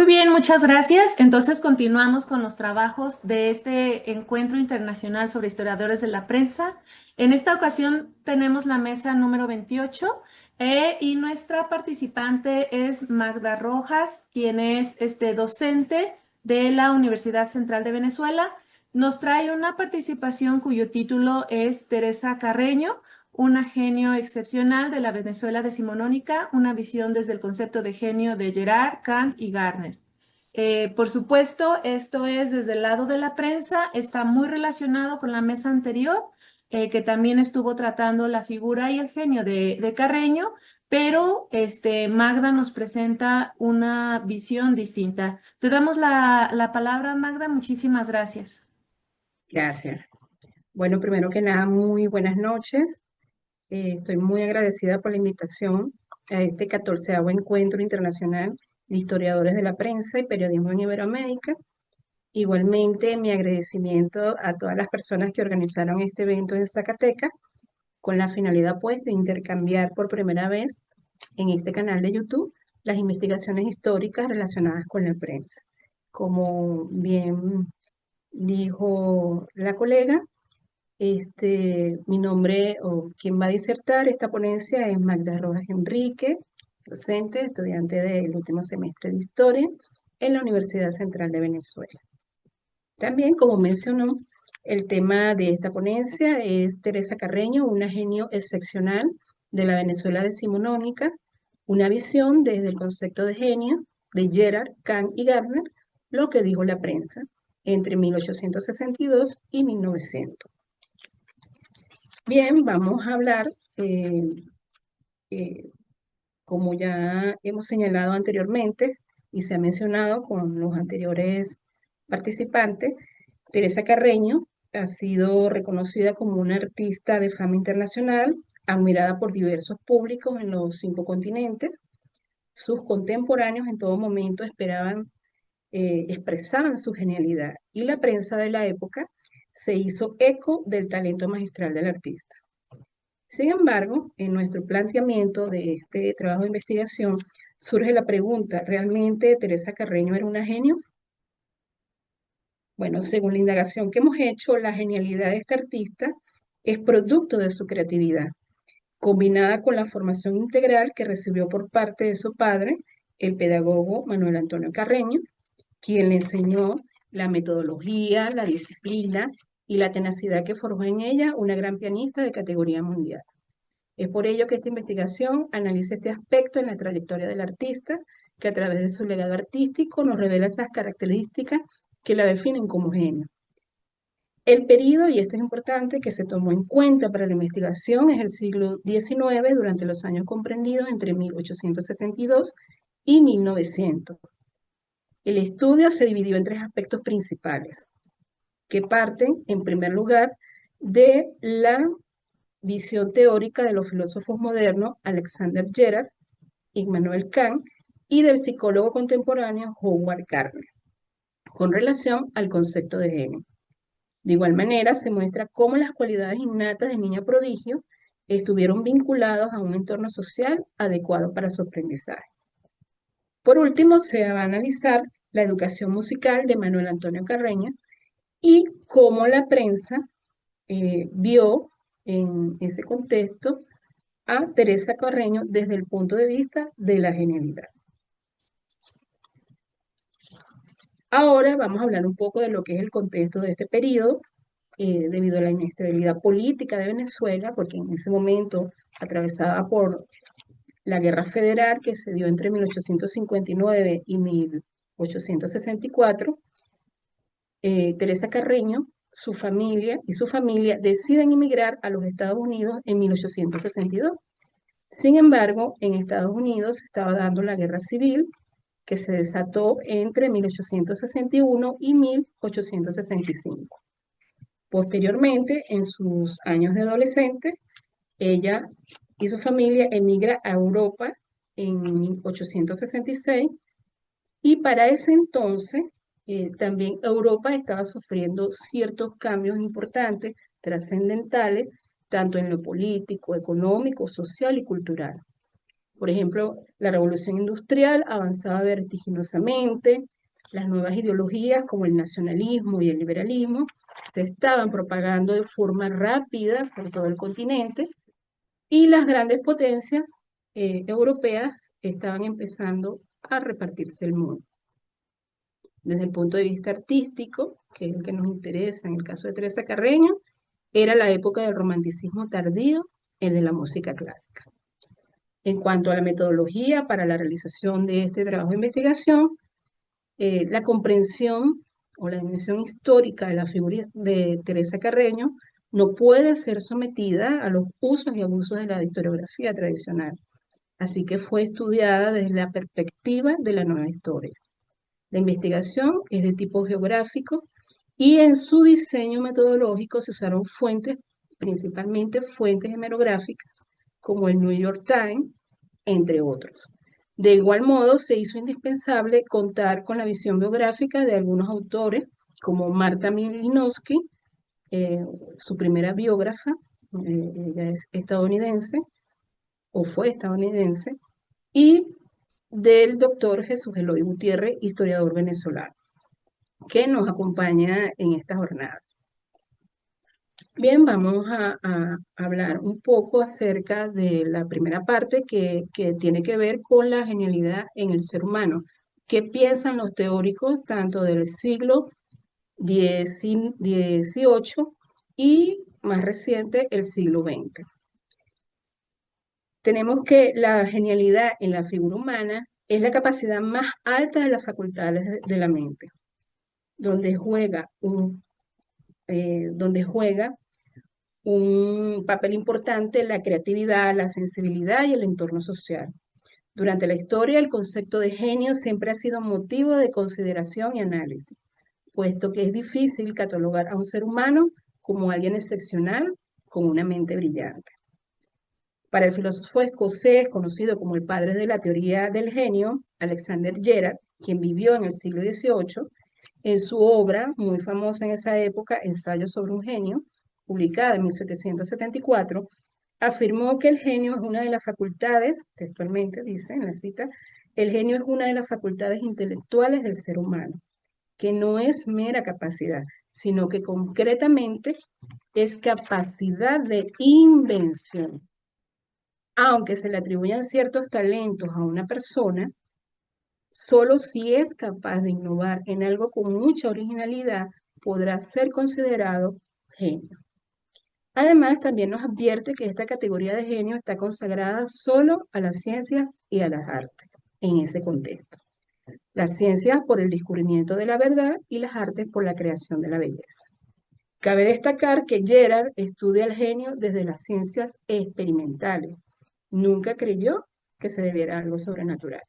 Muy bien, muchas gracias. Entonces continuamos con los trabajos de este Encuentro Internacional sobre Historiadores de la Prensa. En esta ocasión tenemos la mesa número 28 y nuestra participante es Magda Rojas, quien es docente de la Universidad Central de Venezuela. Nos trae una participación cuyo título es Teresa Carreño, una genio excepcional de la Venezuela decimonónica, una visión desde el concepto de genio de Gerard, Kant y Gardner. Por supuesto, esto es desde el lado de la prensa, está muy relacionado con la mesa anterior, que también estuvo tratando la figura y el genio de Carreño, pero Magda nos presenta una visión distinta. Te damos la palabra, Magda, muchísimas gracias. Gracias. Bueno, primero que nada, muy buenas noches. Estoy muy agradecida por la invitación a este 14º Encuentro Internacional de Historiadores de la Prensa y Periodismo en Iberoamérica. Igualmente, mi agradecimiento a todas las personas que organizaron este evento en Zacatecas, con la finalidad, pues, de intercambiar por primera vez en este canal de YouTube las investigaciones históricas relacionadas con la prensa. Como bien dijo la colega, mi nombre o quien va a disertar esta ponencia es Magda Rojas Enrique, docente, estudiante del último semestre de Historia en la Universidad Central de Venezuela. También, como mencionó, el tema de esta ponencia es Teresa Carreño, una genio excepcional de la Venezuela decimonónica, una visión desde el concepto de genio de Gerard, Kant y Gardner, lo que dijo la prensa entre 1862 y 1900. Bien, vamos a hablar, eh, eh, como ya hemos señalado anteriormente y se ha mencionado con los anteriores participantes, Teresa Carreño ha sido reconocida como una artista de fama internacional, admirada por diversos públicos en los 5 continentes. Sus contemporáneos en todo momento expresaban su genialidad y la prensa de la época se hizo eco del talento magistral del artista. Sin embargo, en nuestro planteamiento de este trabajo de investigación surge la pregunta, ¿realmente Teresa Carreño era una genio? Bueno, según la indagación que hemos hecho, la genialidad de este artista es producto de su creatividad, combinada con la formación integral que recibió por parte de su padre, el pedagogo Manuel Antonio Carreño, quien le enseñó la metodología, la disciplina y la tenacidad que forjó en ella una gran pianista de categoría mundial. Es por ello que esta investigación analiza este aspecto en la trayectoria del artista, que a través de su legado artístico nos revela esas características que la definen como genio. El periodo, y esto es importante, que se tomó en cuenta para la investigación es el siglo XIX, durante los años comprendidos entre 1862 y 1900. El estudio se dividió en 3 aspectos principales, que parten, en primer lugar, de la visión teórica de los filósofos modernos Alexander Gerard, Immanuel Kant y del psicólogo contemporáneo Howard Gardner, con relación al concepto de genio. De igual manera, se muestra cómo las cualidades innatas de niña prodigio estuvieron vinculadas a un entorno social adecuado para su aprendizaje. Por último, se va a analizar la educación musical de Manuel Antonio Carreño y cómo la prensa vio en ese contexto a Teresa Carreño desde el punto de vista de la genialidad. Ahora vamos a hablar un poco de lo que es el contexto de este periodo, debido a la inestabilidad política de Venezuela, porque en ese momento atravesada por la Guerra Federal que se dio entre 1859 y 1864, Teresa Carreño, su familia y su familia deciden emigrar a los Estados Unidos en 1862. Sin embargo, en Estados Unidos se estaba dando la guerra civil que se desató entre 1861 y 1865. Posteriormente, en sus años de adolescente, ella y su familia emigra a Europa en 1866 y para ese entonces también Europa estaba sufriendo ciertos cambios importantes, trascendentales, tanto en lo político, económico, social y cultural. Por ejemplo, la revolución industrial avanzaba vertiginosamente, las nuevas ideologías como el nacionalismo y el liberalismo se estaban propagando de forma rápida por todo el continente y las grandes potencias europeas estaban empezando a repartirse el mundo. Desde el punto de vista artístico, que es el que nos interesa en el caso de Teresa Carreño, era la época del romanticismo tardío, el de la música clásica. En cuanto a la metodología para la realización de este trabajo de investigación, la comprensión o la dimensión histórica de la figura de Teresa Carreño no puede ser sometida a los usos y abusos de la historiografía tradicional. Así que fue estudiada desde la perspectiva de la nueva historia. La investigación es de tipo geográfico y en su diseño metodológico se usaron fuentes, principalmente fuentes hemerográficas, como el New York Times, entre otros. De igual modo, se hizo indispensable contar con la visión biográfica de algunos autores, como Marta Milinowski, su primera biógrafa, ella es estadounidense, o fue estadounidense, y del doctor Jesús Eloy Gutiérrez, historiador venezolano, que nos acompaña en esta jornada. Bien, vamos a hablar un poco acerca de la primera parte que tiene que ver con la genialidad en el ser humano. ¿Qué piensan los teóricos tanto del siglo XVIII y más reciente el siglo XX? Tenemos que la genialidad en la figura humana es la capacidad más alta de las facultades de la mente, donde juega un papel importante la creatividad, la sensibilidad y el entorno social. Durante la historia, el concepto de genio siempre ha sido motivo de consideración y análisis, puesto que es difícil catalogar a un ser humano como alguien excepcional con una mente brillante. Para el filósofo escocés, conocido como el padre de la teoría del genio, Alexander Gerard, quien vivió en el siglo XVIII, en su obra, muy famosa en esa época, Ensayo sobre un genio, publicada en 1774, afirmó que el genio es una de las facultades, textualmente dice en la cita, el genio es una de las facultades intelectuales del ser humano, que no es mera capacidad, sino que concretamente es capacidad de invención. Aunque se le atribuyan ciertos talentos a una persona, solo si es capaz de innovar en algo con mucha originalidad podrá ser considerado genio. Además, también nos advierte que esta categoría de genio está consagrada solo a las ciencias y a las artes en ese contexto. Las ciencias por el descubrimiento de la verdad y las artes por la creación de la belleza. Cabe destacar que Gerard estudia el genio desde las ciencias experimentales. Nunca creyó que se debiera a algo sobrenatural.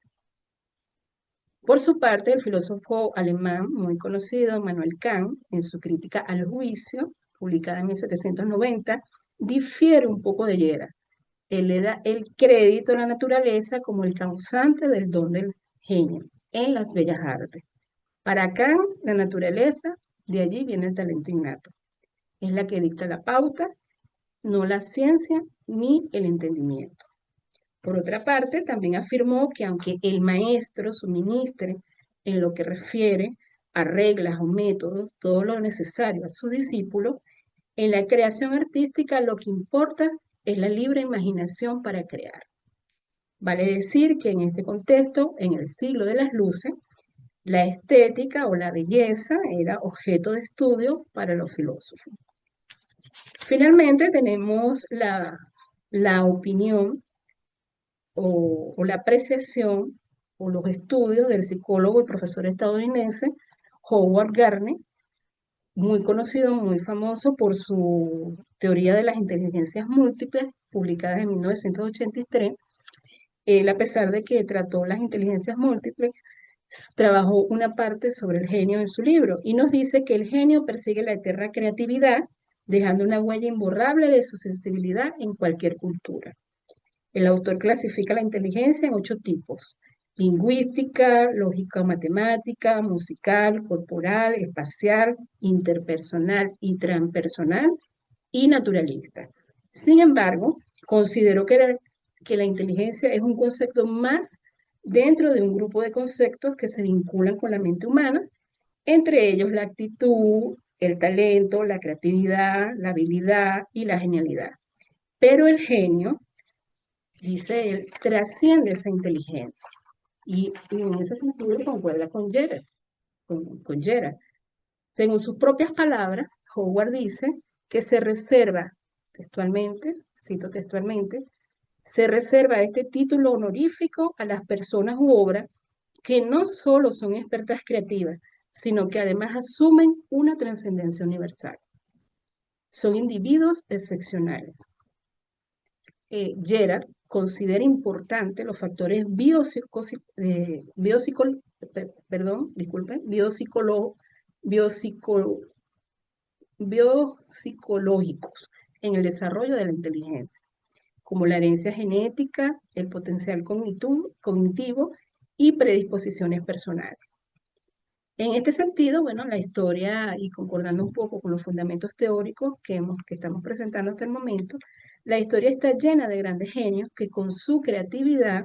Por su parte, el filósofo alemán muy conocido, Immanuel Kant, en su crítica al juicio, publicada en 1790, difiere un poco de Gerard. Él le da el crédito a la naturaleza como el causante del don del genio en las bellas artes. Para Kant, la naturaleza, de allí viene el talento innato. Es la que dicta la pauta, no la ciencia ni el entendimiento. Por otra parte, también afirmó que aunque el maestro suministre en lo que refiere a reglas o métodos todo lo necesario a su discípulo, en la creación artística lo que importa es la libre imaginación para crear. Vale decir que en este contexto, en el siglo de las luces, la estética o la belleza era objeto de estudio para los filósofos. Finalmente tenemos la opinión o la apreciación o los estudios del psicólogo y profesor estadounidense Howard Gardner, muy conocido, muy famoso por su teoría de las inteligencias múltiples, publicada en 1983. Él, a pesar de que trató las inteligencias múltiples, trabajó una parte sobre el genio en su libro y nos dice que el genio persigue la eterna creatividad, dejando una huella imborrable de su sensibilidad en cualquier cultura. El autor clasifica la inteligencia en 8 tipos: lingüística, lógico-matemática, musical, corporal, espacial, interpersonal y transpersonal y naturalista. Sin embargo, consideró que que la inteligencia es un concepto más dentro de un grupo de conceptos que se vinculan con la mente humana, entre ellos la actitud, el talento, la creatividad, la habilidad y la genialidad. Pero el genio, dice él, trasciende esa inteligencia. Y en ese sentido concuerda con Gerard. Según sus propias palabras, Howard dice que se reserva, textualmente, cito textualmente, se reserva este título honorífico a las personas u obras que no solo son expertas creativas, sino que además asumen una trascendencia universal. Son individuos excepcionales. Gerard considera importante los factores biopsicológicos en el desarrollo de la inteligencia, como la herencia genética, el potencial cognitivo y predisposiciones personales. En este sentido, bueno, la historia, y concordando un poco con los fundamentos teóricos que estamos presentando hasta el momento, la historia está llena de grandes genios que con su creatividad,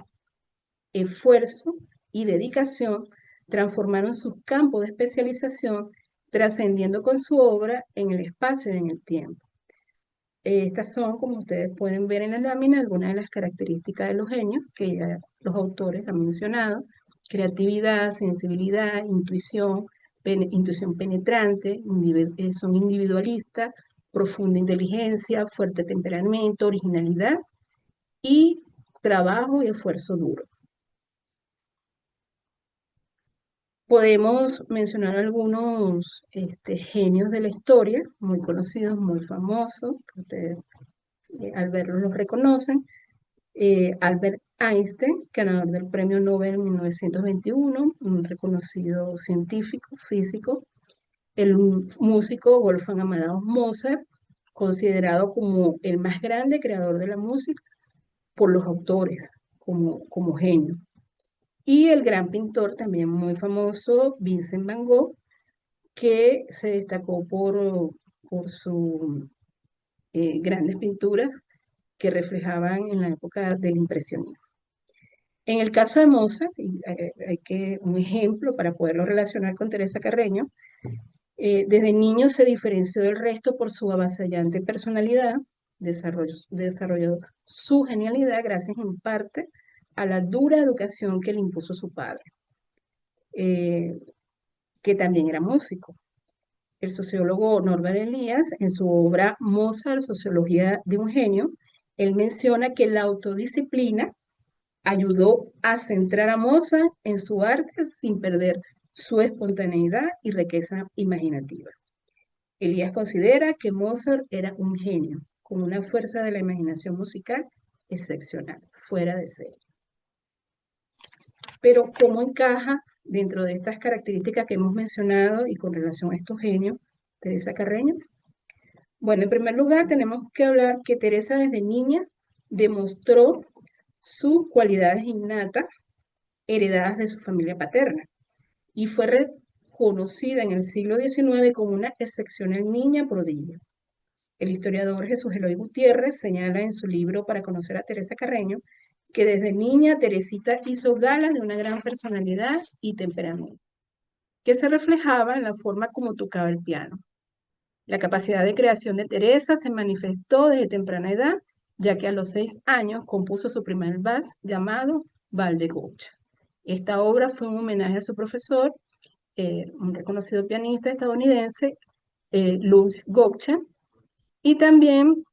esfuerzo y dedicación transformaron sus campos de especialización, trascendiendo con su obra en el espacio y en el tiempo. Estas son, como ustedes pueden ver en la lámina, algunas de las características de los genios que ya los autores han mencionado: creatividad, sensibilidad, intuición penetrante, son individualistas, profunda inteligencia, fuerte temperamento, originalidad y trabajo y esfuerzo duro. Podemos mencionar algunos genios de la historia, muy conocidos, muy famosos, que ustedes al verlos los reconocen. Albert Einstein, ganador del Premio Nobel en 1921, un reconocido científico, físico. El músico Wolfgang Amadeus Mozart, considerado como el más grande creador de la música por los autores, como genio. Y el gran pintor también muy famoso, Vincent Van Gogh, que se destacó por sus grandes pinturas que reflejaban en la época del impresionismo. En el caso de Mozart, un ejemplo para poderlo relacionar con Teresa Carreño, desde niño se diferenció del resto por su avasallante personalidad, desarrolló su genialidad gracias en parte a la dura educación que le impuso su padre, que también era músico. El sociólogo Norbert Elias, en su obra Mozart, Sociología de un genio, él menciona que la autodisciplina ayudó a centrar a Mozart en su arte sin perder su espontaneidad y riqueza imaginativa. Elías considera que Mozart era un genio, con una fuerza de la imaginación musical excepcional, fuera de serie. Pero ¿cómo encaja dentro de estas características que hemos mencionado y con relación a estos genios, Teresa Carreño? Bueno, en primer lugar tenemos que hablar que Teresa desde niña demostró sus cualidades innatas heredadas de su familia paterna y fue reconocida en el siglo XIX como una excepcional niña prodigio. El historiador Jesús Eloy Gutiérrez señala en su libro Para conocer a Teresa Carreño que desde niña Teresita hizo gala de una gran personalidad y temperamento, que se reflejaba en la forma como tocaba el piano. La capacidad de creación de Teresa se manifestó desde temprana edad, ya que a los 6 años compuso su primer vals llamado Val de Gauche. Esta obra fue un homenaje a su profesor, un reconocido pianista estadounidense, Louis Gauche, y también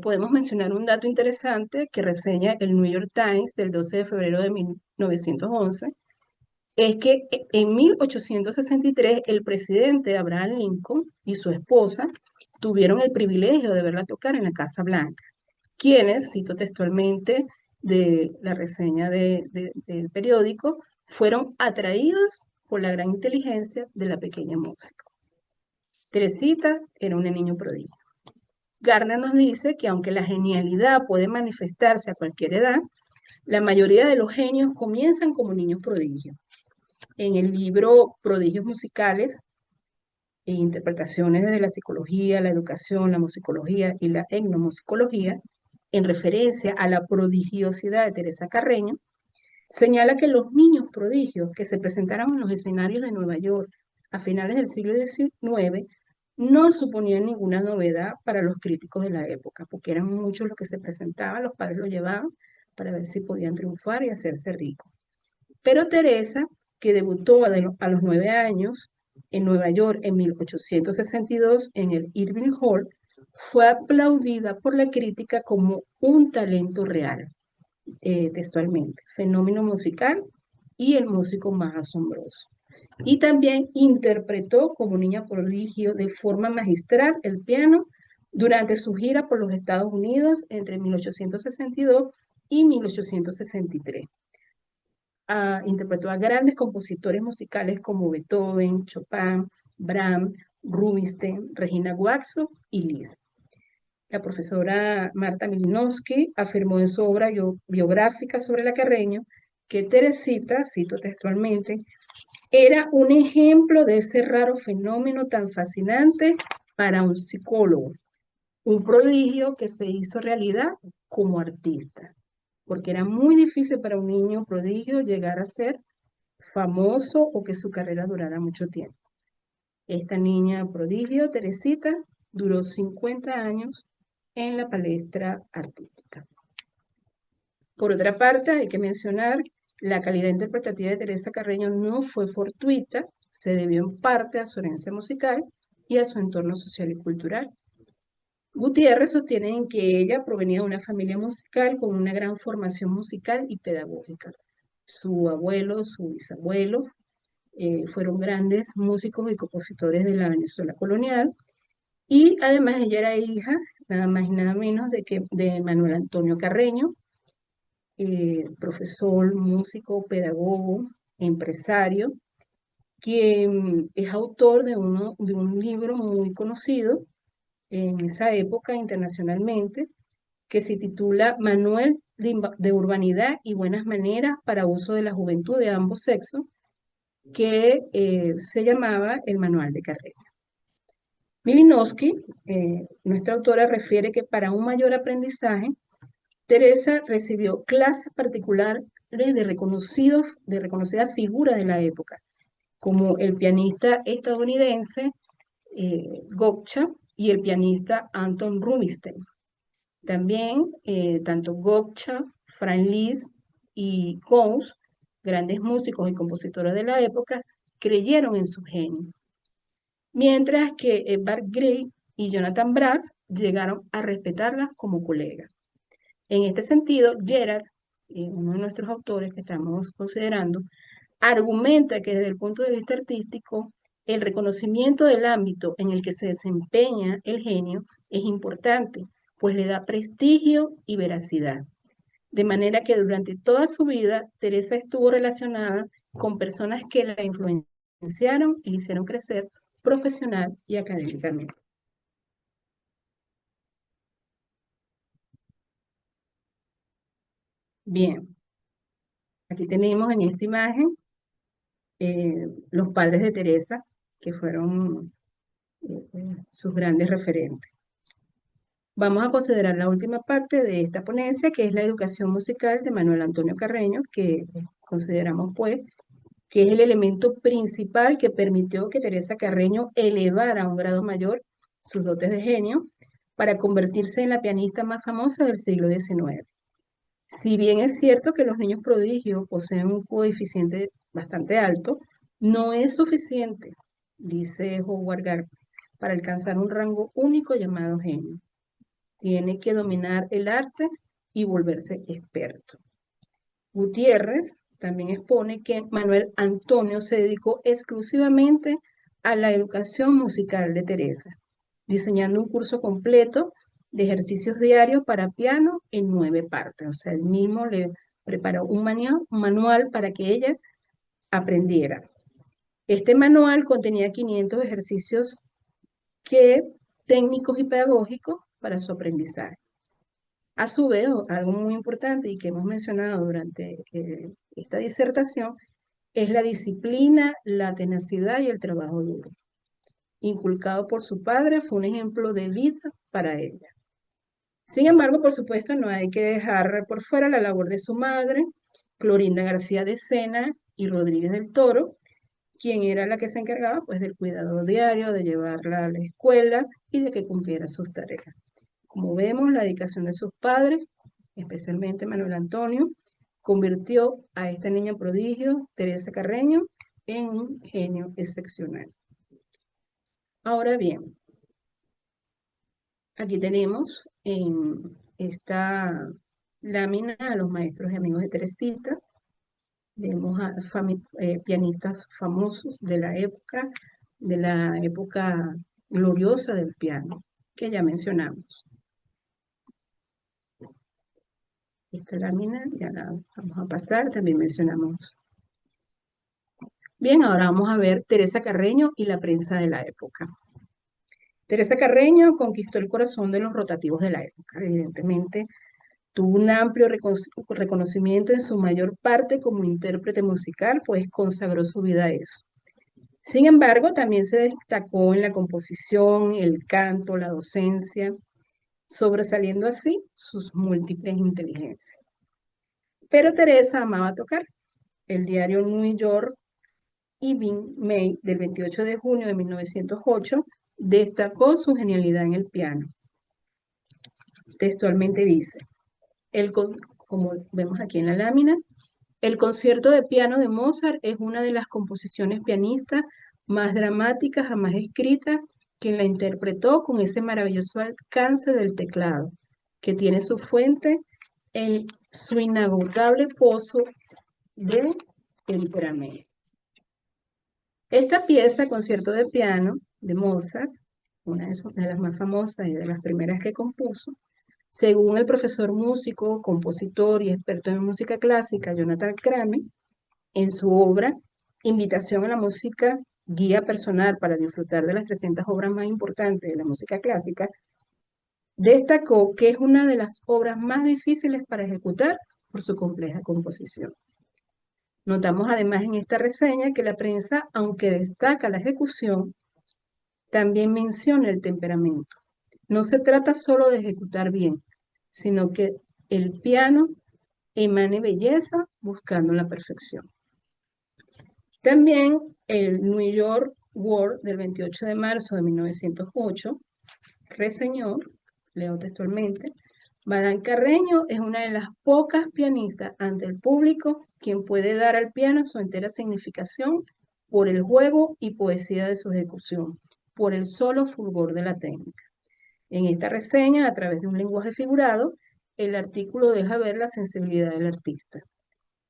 podemos mencionar un dato interesante que reseña el New York Times del 12 de febrero de 1911, es que en 1863 el presidente Abraham Lincoln y su esposa tuvieron el privilegio de verla tocar en la Casa Blanca, quienes, cito textualmente de la reseña del periódico, fueron atraídos por la gran inteligencia de la pequeña música. Teresita era una niño prodigio. Gardner nos dice que aunque la genialidad puede manifestarse a cualquier edad, la mayoría de los genios comienzan como niños prodigios. En el libro Prodigios Musicales e Interpretaciones desde la Psicología, la Educación, la Musicología y la Etnomusicología, en referencia a la prodigiosidad de Teresa Carreño, señala que los niños prodigios que se presentaron en los escenarios de Nueva York a finales del siglo XIX no suponían ninguna novedad para los críticos de la época, porque eran muchos los que se presentaban, los padres los llevaban para ver si podían triunfar y hacerse ricos. Pero Teresa, que debutó a los 9 años en Nueva York en 1862 en el Irving Hall, fue aplaudida por la crítica como un talento real, textualmente, fenómeno musical y el músico más asombroso. Y también interpretó como niña prodigio de forma magistral el piano durante su gira por los Estados Unidos entre 1862 y 1863. Interpretó a grandes compositores musicales como Beethoven, Chopin, Brahms, Rubinstein, Regina Watson y Liszt. La profesora Marta Milinowski afirmó en su obra biográfica sobre la Carreño que Teresita, cito textualmente, era un ejemplo de ese raro fenómeno tan fascinante para un psicólogo, un prodigio que se hizo realidad como artista, porque era muy difícil para un niño prodigio llegar a ser famoso o que su carrera durara mucho tiempo. Esta niña prodigio, Teresita, duró 50 años en la palestra artística. Por otra parte, hay que mencionar la calidad interpretativa de Teresa Carreño no fue fortuita, se debió en parte a su herencia musical y a su entorno social y cultural. Gutiérrez sostiene en que ella provenía de una familia musical con una gran formación musical y pedagógica. Su abuelo, su bisabuelo, fueron grandes músicos y compositores de la Venezuela colonial, y además ella era hija, nada más y nada menos, de Manuel Antonio Carreño, profesor, músico, pedagogo, empresario, quien es autor de un libro muy conocido en esa época internacionalmente, que se titula Manual de Urbanidad y Buenas Maneras para Uso de la Juventud de ambos sexos, que se llamaba el Manual de Carreño. Milinowski, nuestra autora, refiere que para un mayor aprendizaje, Teresa recibió clases particulares de reconocidas figuras de la época, como el pianista estadounidense Gotcha y el pianista Anton Rubinstein. También tanto Gotcha, Franz Liszt y Gauss, grandes músicos y compositores de la época, creyeron en su genio. Mientras que Edvard Grieg y Jonathan Brass llegaron a respetarlas como colegas. En este sentido, Gerard, uno de nuestros autores que estamos considerando, argumenta que desde el punto de vista artístico, el reconocimiento del ámbito en el que se desempeña el genio es importante, pues le da prestigio y veracidad. De manera que durante toda su vida, Teresa estuvo relacionada con personas que la influenciaron y le hicieron crecer profesional y académicamente. Bien, aquí tenemos en esta imagen los padres de Teresa, que fueron sus grandes referentes. Vamos a considerar la última parte de esta ponencia, que es la educación musical de Manuel Antonio Carreño, que consideramos pues que es el elemento principal que permitió que Teresa Carreño elevara a un grado mayor sus dotes de genio para convertirse en la pianista más famosa del siglo XIX. Si bien es cierto que los niños prodigios poseen un coeficiente bastante alto, no es suficiente, dice Howard Gardner, para alcanzar un rango único llamado genio. Tiene que dominar el arte y volverse experto. Gutiérrez también expone que Manuel Antonio se dedicó exclusivamente a la educación musical de Teresa, diseñando un curso completo de ejercicios diarios para piano en 9 partes. O sea, él mismo le preparó un manual para que ella aprendiera. Este manual contenía 500 ejercicios técnicos y pedagógicos para su aprendizaje. A su vez, algo muy importante y que hemos mencionado durante esta disertación es la disciplina, la tenacidad y el trabajo duro. Inculcado por su padre, fue un ejemplo de vida para ella. Sin embargo, por supuesto, no hay que dejar por fuera la labor de su madre, Clorinda García de Sena y Rodríguez del Toro, quien era la que se encargaba pues del cuidado diario, de llevarla a la escuela y de que cumpliera sus tareas. Como vemos, la dedicación de sus padres, especialmente Manuel Antonio, convirtió a esta niña prodigio, Teresa Carreño, en un genio excepcional. Ahora bien, aquí tenemos en esta lámina a los maestros y amigos de Teresita. Vemos a pianistas famosos de la época gloriosa del piano, que ya mencionamos. Esta lámina ya la vamos a pasar, también mencionamos. Bien, ahora vamos a ver Teresa Carreño y la prensa de la época. Teresa Carreño conquistó el corazón de los rotativos de la época. Evidentemente, tuvo un amplio reconocimiento en su mayor parte como intérprete musical, pues consagró su vida a eso. Sin embargo, también se destacó en la composición, el canto, la docencia, sobresaliendo así sus múltiples inteligencias. Pero Teresa amaba tocar. El diario New York Evening Mail del 28 de junio de 1908 destacó su genialidad en el piano. Textualmente dice, como vemos aquí en la lámina, el concierto de piano de Mozart es una de las composiciones pianistas más dramáticas jamás escritas, quien la interpretó con ese maravilloso alcance del teclado, que tiene su fuente en su inagotable pozo de temperamento. Esta pieza, concierto de piano de Mozart, una de las más famosas y de las primeras que compuso, según el profesor músico, compositor y experto en música clásica, Jonathan Crane, en su obra Invitación a la música, guía personal para disfrutar de las 300 obras más importantes de la música clásica, destacó que es una de las obras más difíciles para ejecutar por su compleja composición. Notamos además en esta reseña que la prensa, aunque destaca la ejecución, también menciona el temperamento. No se trata solo de ejecutar bien, sino que el piano emane belleza buscando la perfección. También el New York World del 28 de marzo de 1908 reseñó, leo textualmente, Madame Carreño es una de las pocas pianistas ante el público quien puede dar al piano su entera significación por el juego y poesía de su ejecución, por el solo fulgor de la técnica. En esta reseña, a través de un lenguaje figurado, el artículo deja ver la sensibilidad del artista.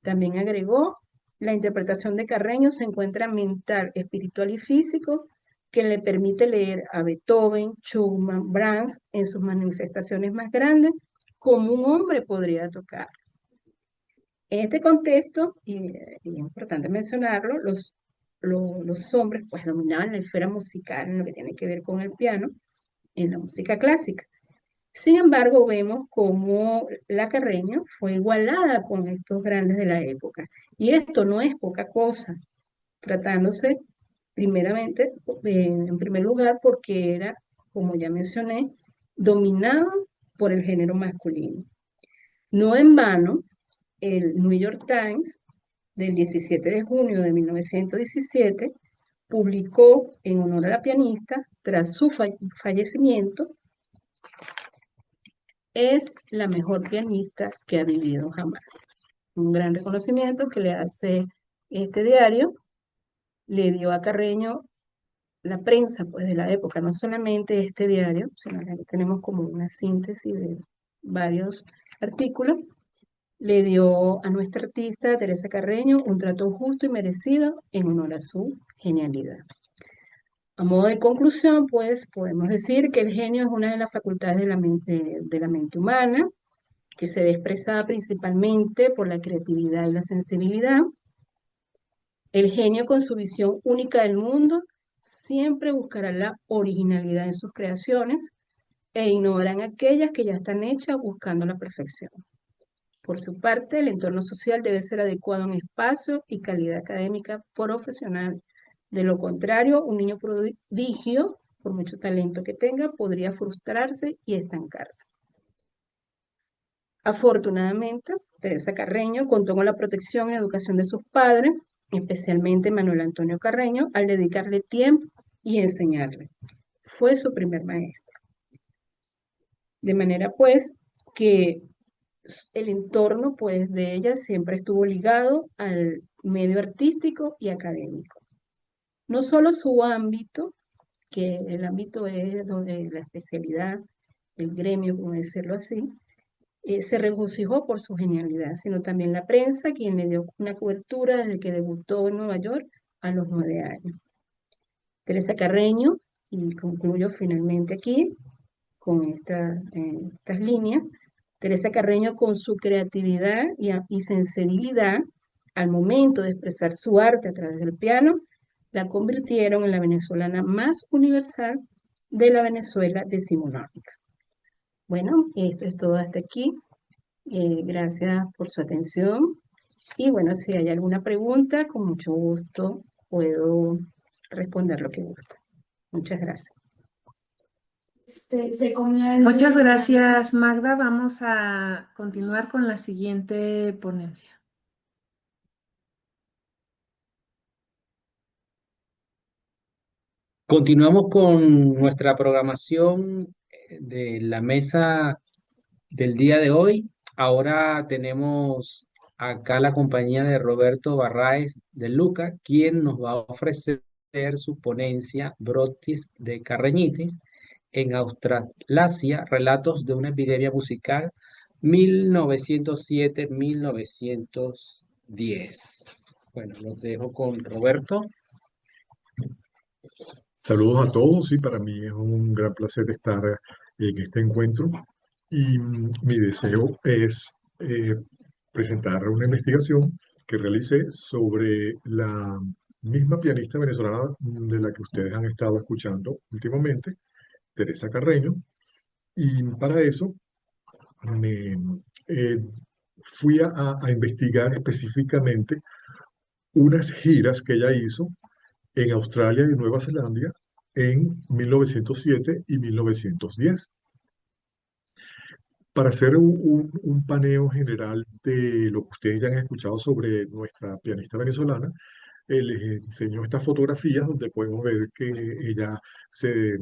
También agregó, la interpretación de Carreño se encuentra mental, espiritual y físico, que le permite leer a Beethoven, Schumann, Brahms en sus manifestaciones más grandes, como un hombre podría tocar. En este contexto, y es importante mencionarlo, los hombres pues dominaban la esfera musical en lo que tiene que ver con el piano, en la música clásica. Sin embargo, vemos cómo la Carreño fue igualada con estos grandes de la época. Y esto no es poca cosa, tratándose primeramente, en primer lugar, porque era, como ya mencioné, dominado por el género masculino. No en vano, el New York Times del 17 de junio de 1917 publicó en honor a la pianista, tras su fallecimiento, es la mejor pianista que ha vivido jamás. Un gran reconocimiento que le hace este diario, le dio a Carreño la prensa pues, de la época, no solamente este diario, sino que tenemos como una síntesis de varios artículos, le dio a nuestra artista Teresa Carreño un trato justo y merecido en honor a su genialidad. A modo de conclusión, pues podemos decir que el genio es una de las facultades de la mente humana, que se ve expresada principalmente por la creatividad y la sensibilidad. El genio, con su visión única del mundo, siempre buscará la originalidad en sus creaciones e ignorarán aquellas que ya están hechas buscando la perfección. Por su parte, el entorno social debe ser adecuado en espacio y calidad académica profesional. De lo contrario, un niño prodigio, por mucho talento que tenga, podría frustrarse y estancarse. Afortunadamente, Teresa Carreño contó con la protección y educación de sus padres, especialmente Manuel Antonio Carreño, al dedicarle tiempo y enseñarle. Fue su primer maestro. De manera pues que el entorno pues de ella siempre estuvo ligado al medio artístico y académico. No solo su ámbito, que el ámbito es donde la especialidad, el gremio, como decirlo así, se regocijó por su genialidad, sino también la prensa, quien le dio una cobertura desde que debutó en Nueva York a los 9 años. Teresa Carreño, y concluyo finalmente aquí con estas líneas, Teresa Carreño con su creatividad y sensibilidad al momento de expresar su arte a través del piano, la convirtieron en la venezolana más universal de la Venezuela decimonónica. Bueno, esto es todo hasta aquí. Gracias por su atención. Y bueno, si hay alguna pregunta, con mucho gusto puedo responder lo que gusta. Muchas gracias. Muchas gracias, Magda. Vamos a continuar con la siguiente ponencia. Continuamos con nuestra programación de la mesa del día de hoy. Ahora tenemos acá la compañía de Roberto Barráez de Luca, quien nos va a ofrecer su ponencia Brotis de Carreñitis en Australasia, relatos de una epidemia musical 1907-1910. Bueno, los dejo con Roberto. Saludos a todos y para mí es un gran placer estar en este encuentro y mi deseo es presentar una investigación que realicé sobre la misma pianista venezolana de la que ustedes han estado escuchando últimamente, Teresa Carreño, y para eso me fui a investigar específicamente unas giras que ella hizo en Australia y Nueva Zelanda en 1907 y 1910. Para hacer un paneo general de lo que ustedes ya han escuchado sobre nuestra pianista venezolana, les enseño estas fotografías donde podemos ver que ella se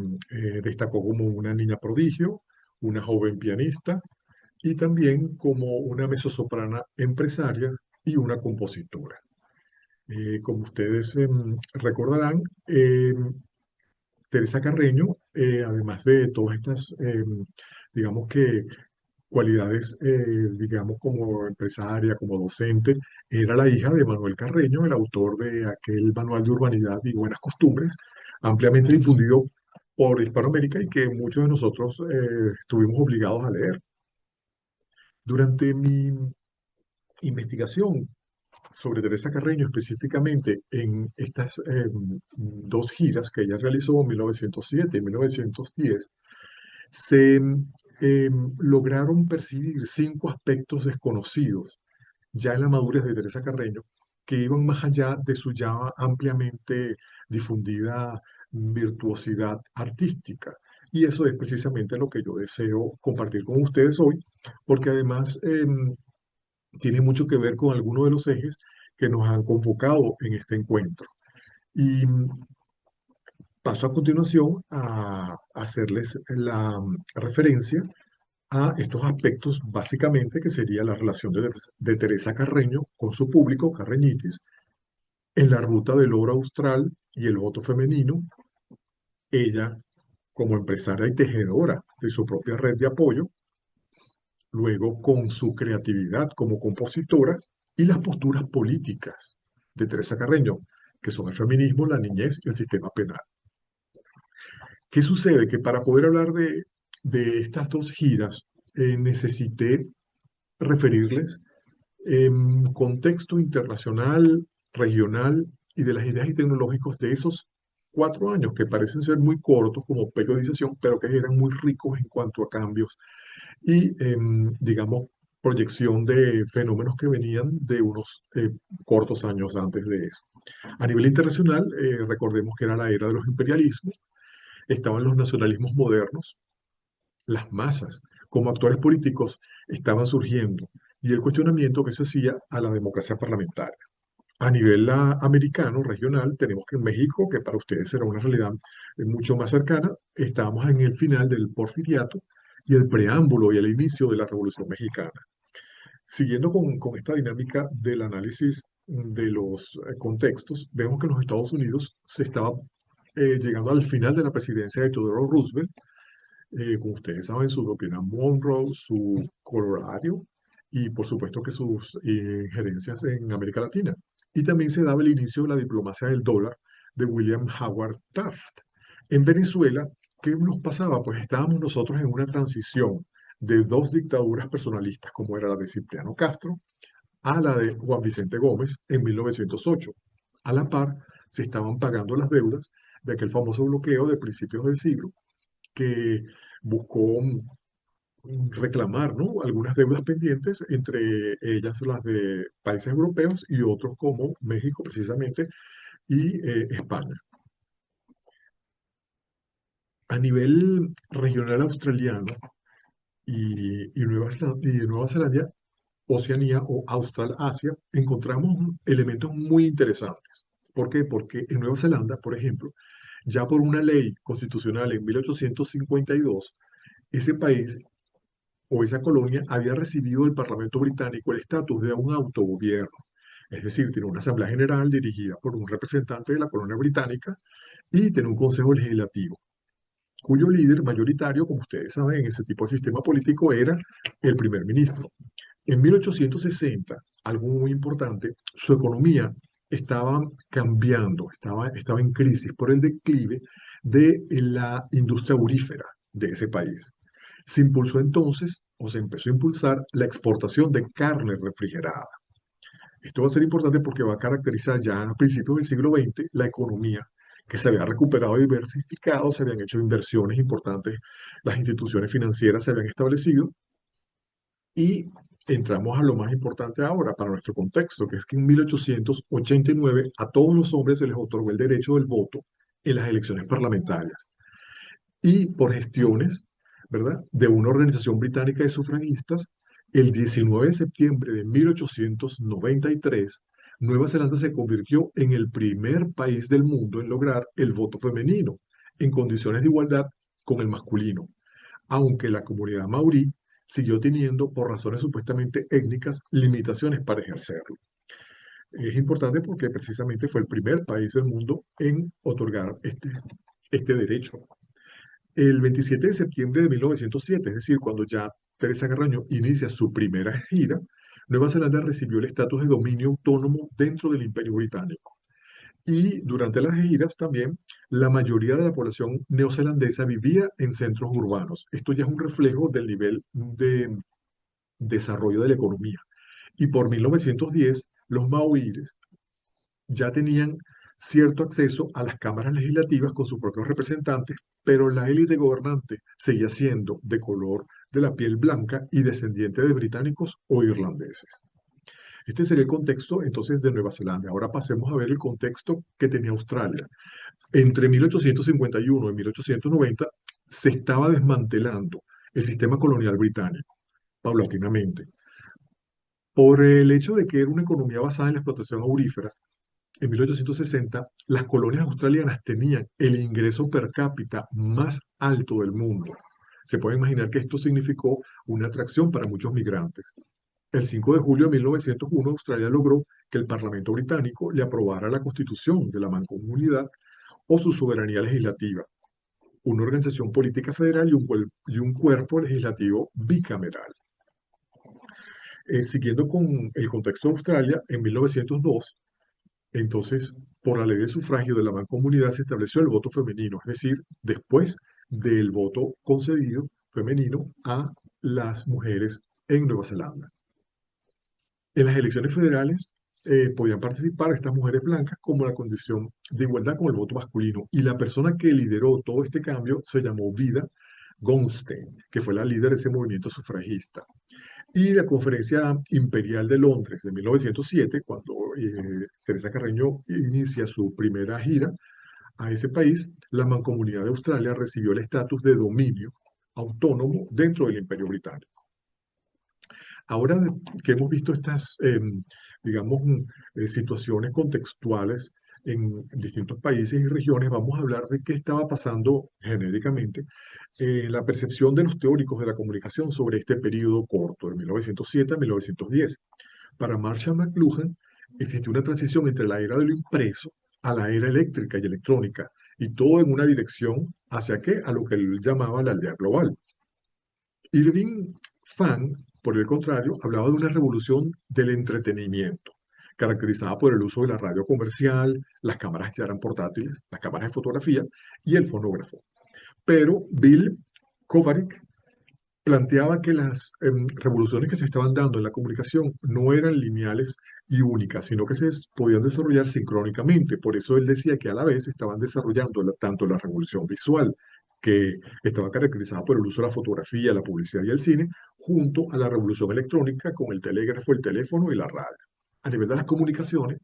destacó como una niña prodigio, una joven pianista y también como una mezzosoprana empresaria y una compositora. Como ustedes recordarán, Teresa Carreño, además de todas estas, digamos que cualidades, digamos, como empresaria, como docente, era la hija de Manuel Carreño, el autor de aquel manual de urbanidad y buenas costumbres, ampliamente difundido por Hispanoamérica y que muchos de nosotros estuvimos obligados a leer. Durante mi investigación sobre Teresa Carreño, específicamente en estas dos giras que ella realizó en 1907 y 1910, se lograron percibir 5 aspectos desconocidos ya en la madurez de Teresa Carreño que iban más allá de su ya ampliamente difundida virtuosidad artística. Y eso es precisamente lo que yo deseo compartir con ustedes hoy, porque además tiene mucho que ver con algunos de los ejes que nos han convocado en este encuentro. Y paso a continuación a hacerles la referencia a estos aspectos, básicamente, que sería la relación de Teresa Carreño con su público, Carreñitis, en la ruta del oro austral y el voto femenino, ella como empresaria y tejedora de su propia red de apoyo, luego con su creatividad como compositora y las posturas políticas de Teresa Carreño, que son el feminismo, la niñez y el sistema penal. ¿Qué sucede? Que para poder hablar de estas dos giras necesité referirles en contexto internacional, regional y de las ideas y tecnológicos de esos 4 años que parecen ser muy cortos como periodización, pero que eran muy ricos en cuanto a cambios y, digamos, proyección de fenómenos que venían de unos cortos años antes de eso. A nivel internacional, recordemos que era la era de los imperialismos, estaban los nacionalismos modernos, las masas, como actores políticos estaban surgiendo y el cuestionamiento que se hacía a la democracia parlamentaria. A nivel americano, regional, tenemos que en México, que para ustedes será una realidad mucho más cercana, estábamos en el final del Porfiriato y el preámbulo y el inicio de la Revolución Mexicana. Siguiendo con esta dinámica del análisis de los contextos, vemos que en los Estados Unidos se estaba llegando al final de la presidencia de Theodore Roosevelt, como ustedes saben, su doctrina Monroe, su corolario y por supuesto que sus injerencias en América Latina. Y también se daba el inicio de la diplomacia del dólar de William Howard Taft. En Venezuela, ¿qué nos pasaba? Pues estábamos nosotros en una transición de dos dictaduras personalistas, como era la de Cipriano Castro, a la de Juan Vicente Gómez en 1908. A la par, se estaban pagando las deudas de aquel famoso bloqueo de principios del siglo, que buscó reclamar, ¿no?, algunas deudas pendientes, entre ellas las de países europeos y otros como México precisamente y España. A nivel regional australiano y de Nueva Zelanda, Oceanía o Australasia, encontramos elementos muy interesantes. ¿Por qué? Porque en Nueva Zelanda, por ejemplo, ya por una ley constitucional en 1852, ese país o esa colonia había recibido del Parlamento británico el estatus de un autogobierno. Es decir, tiene una Asamblea General dirigida por un representante de la colonia británica y tiene un Consejo Legislativo, cuyo líder mayoritario, como ustedes saben, en ese tipo de sistema político era el primer ministro. En 1860, algo muy importante, su economía estaba cambiando, estaba en crisis por el declive de la industria aurífera de ese país. Se impulsó entonces, o se empezó a impulsar, la exportación de carne refrigerada. Esto va a ser importante porque va a caracterizar ya a principios del siglo XX la economía, que se había recuperado y diversificado, se habían hecho inversiones importantes, las instituciones financieras se habían establecido y entramos a lo más importante ahora para nuestro contexto, que es que en 1889 a todos los hombres se les otorgó el derecho del voto en las elecciones parlamentarias. Y por gestiones, ¿verdad?, de una organización británica de sufragistas, el 19 de septiembre de 1893, Nueva Zelanda se convirtió en el primer país del mundo en lograr el voto femenino en condiciones de igualdad con el masculino, aunque la comunidad maorí siguió teniendo, por razones supuestamente étnicas, limitaciones para ejercerlo. Es importante porque precisamente fue el primer país del mundo en otorgar este derecho. El 27 de septiembre de 1907, es decir, cuando ya Teresa Carreño inicia su primera gira, Nueva Zelanda recibió el estatus de dominio autónomo dentro del Imperio Británico. Y durante las giras también, la mayoría de la población neozelandesa vivía en centros urbanos. Esto ya es un reflejo del nivel de desarrollo de la economía. Y por 1910, los maoríes ya tenían cierto acceso a las cámaras legislativas con sus propios representantes, pero la élite gobernante seguía siendo de color de la piel blanca y descendiente de británicos o irlandeses. Este sería el contexto entonces de Nueva Zelanda. Ahora pasemos a ver el contexto que tenía Australia. Entre 1851 y 1890 se estaba desmantelando el sistema colonial británico, paulatinamente, por el hecho de que era una economía basada en la explotación aurífera. En 1860, las colonias australianas tenían el ingreso per cápita más alto del mundo. Se puede imaginar que esto significó una atracción para muchos migrantes. El 5 de julio de 1901, Australia logró que el Parlamento británico le aprobara la Constitución de la Mancomunidad o su soberanía legislativa, una organización política federal y un cuerpo legislativo bicameral. Siguiendo con el contexto de Australia, en 1902, entonces, por la ley de sufragio de la mancomunidad se estableció el voto femenino, es decir, después del voto concedido femenino a las mujeres en Nueva Zelanda. En las elecciones federales podían participar estas mujeres blancas como la condición de igualdad con el voto masculino. Y la persona que lideró todo este cambio se llamó Vida Goldstein, que fue la líder de ese movimiento sufragista. Y la Conferencia Imperial de Londres de 1907, cuando Teresa Carreño inicia su primera gira a ese país, la Mancomunidad de Australia recibió el estatus de dominio autónomo dentro del Imperio Británico. Ahora que hemos visto estas, digamos, situaciones contextuales en distintos países y regiones, vamos a hablar de qué estaba pasando genéricamente en la percepción de los teóricos de la comunicación sobre este periodo corto, de 1907 a 1910. Para Marshall McLuhan, existió una transición entre la era de lo impreso a la era eléctrica y electrónica, y todo en una dirección hacia qué, a lo que él llamaba la aldea global. Irving Fang, por el contrario, hablaba de una revolución del entretenimiento, caracterizada por el uso de la radio comercial, las cámaras ya eran portátiles, las cámaras de fotografía y el fonógrafo. Pero Bill Kovarik planteaba que las revoluciones que se estaban dando en la comunicación no eran lineales y únicas, sino que se podían desarrollar sincrónicamente. Por eso él decía que a la vez estaban desarrollando tanto la revolución visual, que estaba caracterizada por el uso de la fotografía, la publicidad y el cine, junto a la revolución electrónica con el telégrafo, el teléfono y la radio. A nivel de las comunicaciones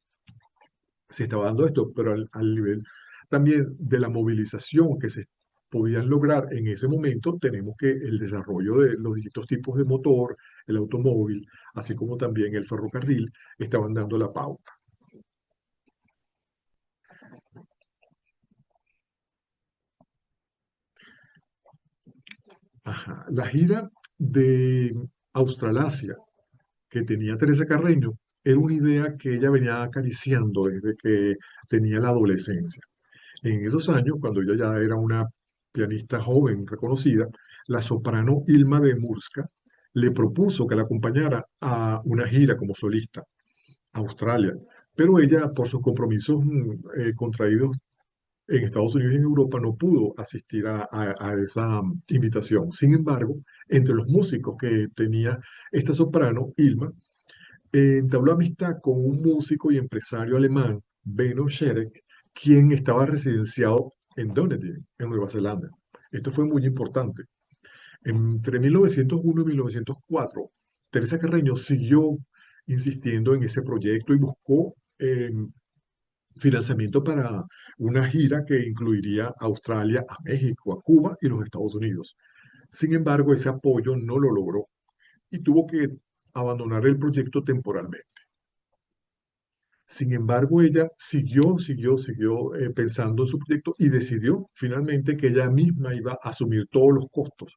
se estaba dando esto, pero al nivel también de la movilización que se podían lograr en ese momento, tenemos que el desarrollo de los distintos tipos de motor, el automóvil, así como también el ferrocarril, estaban dando la pauta. Ajá. La gira de Australasia que tenía Teresa Carreño era una idea que ella venía acariciando desde que tenía la adolescencia. En esos años, cuando ella ya era una pianista joven reconocida, la soprano Ilma de Murska le propuso que la acompañara a una gira como solista a Australia, pero ella, por sus compromisos contraídos en Estados Unidos y en Europa, no pudo asistir a esa invitación. Sin embargo, entre los músicos que tenía esta soprano, Ilma, entabló amistad con un músico y empresario alemán, Benno Scherek, quien estaba residenciado en Dunedin, en Nueva Zelanda. Esto fue muy importante. Entre 1901 y 1904, Teresa Carreño siguió insistiendo en ese proyecto y buscó financiamiento para una gira que incluiría a Australia, a México, a Cuba y los Estados Unidos. Sin embargo, ese apoyo no lo logró y tuvo que abandonar el proyecto temporalmente. Sin embargo, ella siguió pensando en su proyecto y decidió finalmente que ella misma iba a asumir todos los costos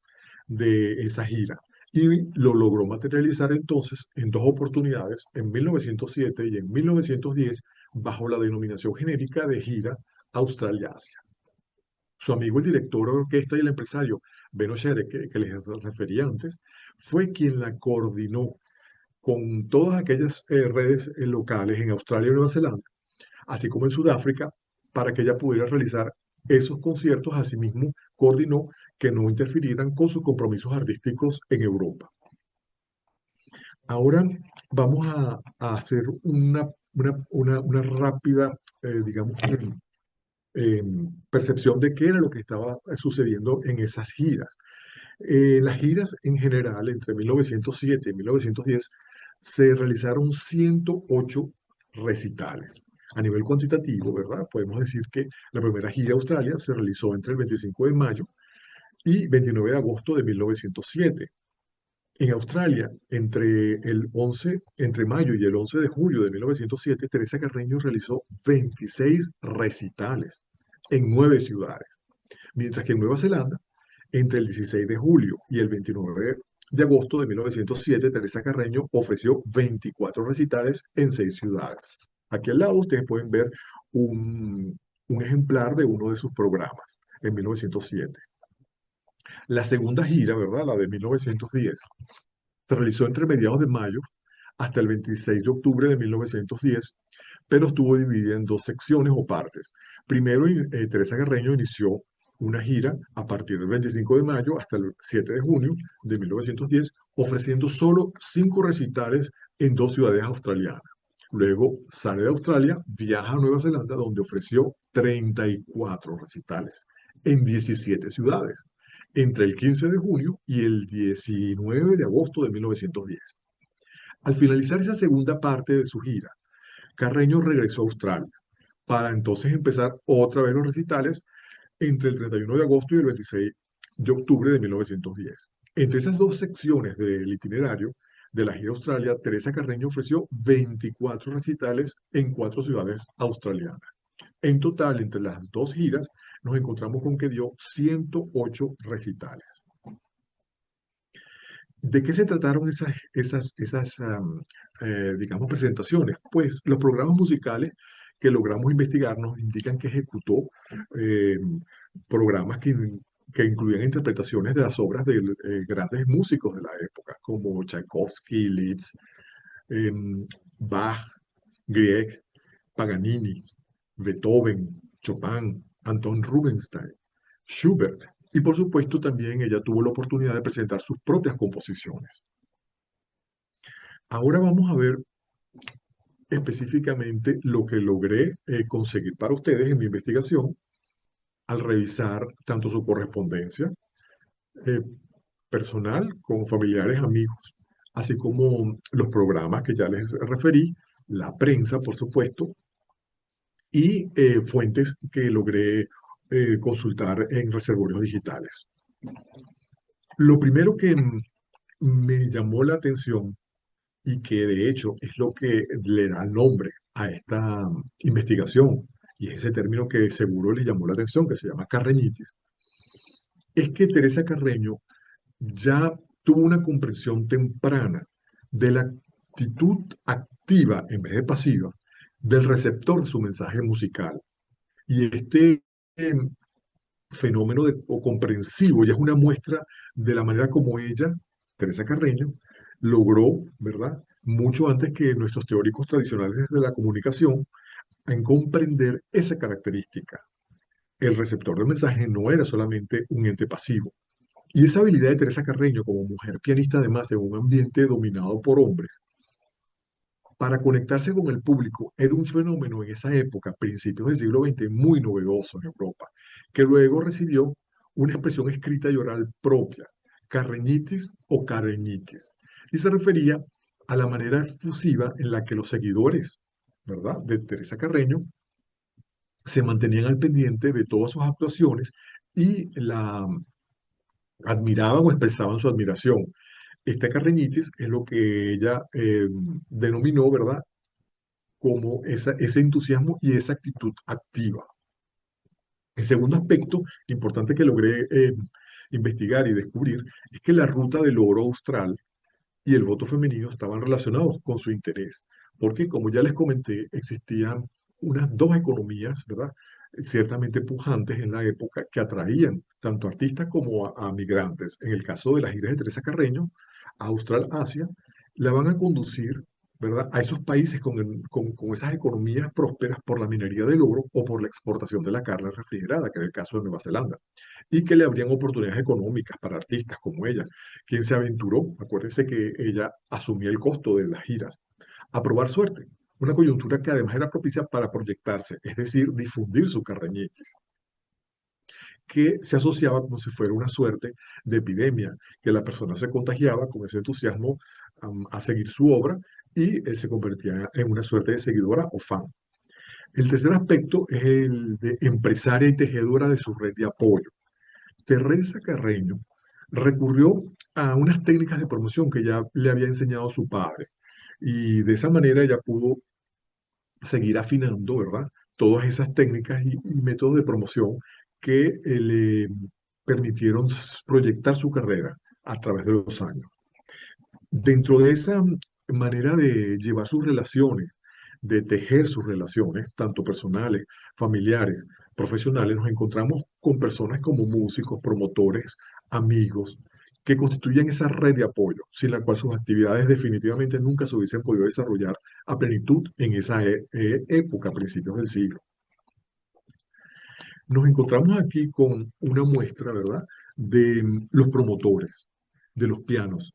de esa gira. Y lo logró materializar entonces en dos oportunidades, en 1907 y en 1910, bajo la denominación genérica de Gira Australia-Asia. Su amigo, el director de orquesta y el empresario Benno Scherek, que les refería antes, fue quien la coordinó con todas aquellas redes locales en Australia y Nueva Zelanda, así como en Sudáfrica, para que ella pudiera realizar esos conciertos. Asimismo, coordinó que no interfirieran con sus compromisos artísticos en Europa. Ahora vamos a hacer una rápida, digamos, percepción de qué era lo que estaba sucediendo en esas giras. Las giras en general, entre 1907 y 1910, se realizaron 108 recitales. A nivel cuantitativo, ¿verdad? Podemos decir que la primera gira a Australia se realizó entre el 25 de mayo y 29 de agosto de 1907. En Australia, entre mayo y el 11 de julio de 1907, Teresa Carreño realizó 26 recitales en 9 ciudades, mientras que en Nueva Zelanda, entre el 16 de julio y el 29 de agosto de 1907, Teresa Carreño ofreció 24 recitales en 6 ciudades. Aquí al lado ustedes pueden ver un ejemplar de uno de sus programas en 1907. La segunda gira, ¿verdad? La de 1910, se realizó entre mediados de mayo hasta el 26 de octubre de 1910, pero estuvo dividida en dos secciones o partes. Primero, Teresa Carreño inició una gira a partir del 25 de mayo hasta el 7 de junio de 1910, ofreciendo solo 5 recitales en 2 ciudades australianas. Luego sale de Australia, viaja a Nueva Zelanda, donde ofreció 34 recitales en 17 ciudades, entre el 15 de junio y el 19 de agosto de 1910. Al finalizar esa segunda parte de su gira, Carreño regresó a Australia para entonces empezar otra vez los recitales entre el 31 de agosto y el 26 de octubre de 1910. Entre esas dos secciones del itinerario de la gira a Australia, Teresa Carreño ofreció 24 recitales en 4 ciudades australianas. En total, entre las dos giras, nos encontramos con que dio 108 recitales. ¿De qué se trataron digamos, presentaciones? Pues los programas musicales que logramos investigar nos indican que ejecutó eh, programas que incluían interpretaciones de las obras de grandes músicos de la época, como Tchaikovsky, Liszt, eh, Bach, Grieg, Paganini, Beethoven, Chopin, Anton Rubinstein, Schubert. Y por supuesto también ella tuvo la oportunidad de presentar sus propias composiciones. Ahora vamos a ver específicamente lo que logré conseguir para ustedes en mi investigación al revisar tanto su correspondencia eh, personal con familiares, amigos, así como los programas que ya les referí, la prensa, por supuesto, y fuentes que logré consultar en reservorios digitales. Lo primero que me llamó la atención y que de hecho es lo que le da nombre a esta investigación, y es ese término que seguro le llamó la atención, que se llama carreñitis, es que Teresa Carreño ya tuvo una comprensión temprana de la actitud activa en vez de pasiva del receptor de su mensaje musical. Y este fenómeno o comprensivo ya es una muestra de la manera como ella, Teresa Carreño, logró, ¿verdad? Mucho antes que nuestros teóricos tradicionales de la comunicación, en comprender esa característica. El receptor del mensaje no era solamente un ente pasivo. Y esa habilidad de Teresa Carreño como mujer pianista, además, en un ambiente dominado por hombres, para conectarse con el público, era un fenómeno en esa época, principios del siglo XX, muy novedoso en Europa, que luego recibió una expresión escrita y oral propia, carreñitis o carreñitis, y se refería a la manera efusiva en la que los seguidores, ¿verdad?, de Teresa Carreño se mantenían al pendiente de todas sus actuaciones y la admiraban o expresaban su admiración. Esta carreñitis es lo que ella denominó, ¿verdad?, como ese entusiasmo y esa actitud activa. El segundo aspecto importante que logré investigar y descubrir es que la ruta del oro austral y el voto femenino estaban relacionados con su interés, porque como ya les comenté, existían unas dos economías, ¿verdad?, ciertamente pujantes en la época que atraían tanto artistas como a migrantes. En el caso de las giras de Teresa Carreño, a Austral-Asia, la van a conducir, ¿verdad?, a esos países con esas economías prósperas por la minería del oro o por la exportación de la carne refrigerada, que era el caso de Nueva Zelanda, y que le abrían oportunidades económicas para artistas como ella, quien se aventuró, acuérdense que ella asumía el costo de las giras, a probar suerte, una coyuntura que además era propicia para proyectarse, es decir, difundir su carreñitis, que se asociaba como si fuera una suerte de epidemia, que la persona se contagiaba con ese entusiasmo a seguir su obra y él se convertía en una suerte de seguidora o fan. El tercer aspecto es el de empresaria y tejedora de su red de apoyo. Teresa Carreño recurrió a unas técnicas de promoción que ya le había enseñado su padre y de esa manera ella pudo seguir afinando, ¿verdad?, todas esas técnicas y métodos de promoción que le permitieron proyectar su carrera a través de los años. Dentro de esa manera de llevar sus relaciones, de tejer sus relaciones, tanto personales, familiares, profesionales, nos encontramos con personas como músicos, promotores, amigos, que constituyen esa red de apoyo, sin la cual sus actividades definitivamente nunca se hubiesen podido desarrollar a plenitud en esa época, a principios del siglo. Nos encontramos aquí con una muestra, ¿verdad?, de los promotores de los pianos.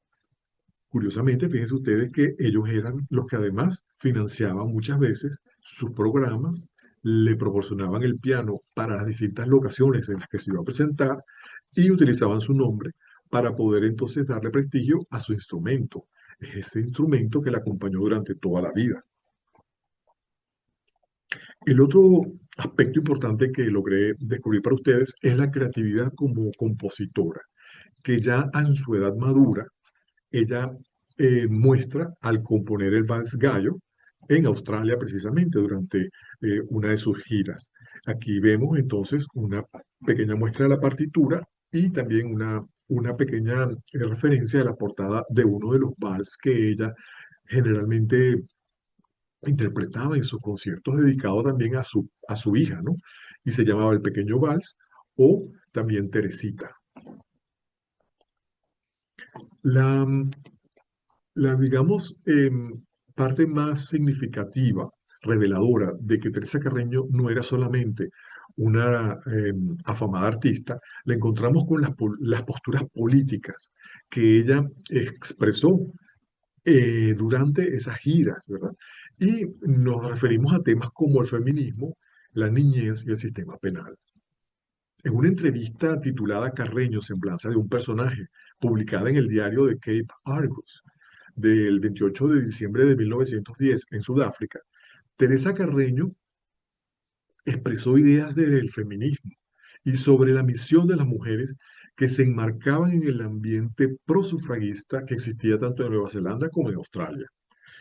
Curiosamente, fíjense ustedes que ellos eran los que además financiaban muchas veces sus programas, le proporcionaban el piano para las distintas locaciones en las que se iba a presentar y utilizaban su nombre para poder entonces darle prestigio a su instrumento. Es ese instrumento que le acompañó durante toda la vida. El otro aspecto importante que logré descubrir para ustedes es la creatividad como compositora, que ya en su edad madura, ella muestra al componer el Vals Gallo en Australia precisamente durante una de sus giras. Aquí vemos entonces una pequeña muestra de la partitura y también una pequeña referencia de la portada de uno de los vals que ella generalmente interpretaba en sus conciertos dedicados también a su hija, ¿no? Y se llamaba El Pequeño Vals o también Teresita. La, digamos, parte más significativa, reveladora de que Teresa Carreño no era solamente una afamada artista, la encontramos con las posturas políticas que ella expresó durante esas giras, ¿verdad? Y nos referimos a temas como el feminismo, la niñez y el sistema penal. En una entrevista titulada Carreño, Semblanza de un personaje, publicada en el diario de Cape Argus, del 28 de diciembre de 1910 en Sudáfrica, Teresa Carreño expresó ideas del feminismo y sobre la misión de las mujeres que se enmarcaban en el ambiente prosufragista que existía tanto en Nueva Zelanda como en Australia.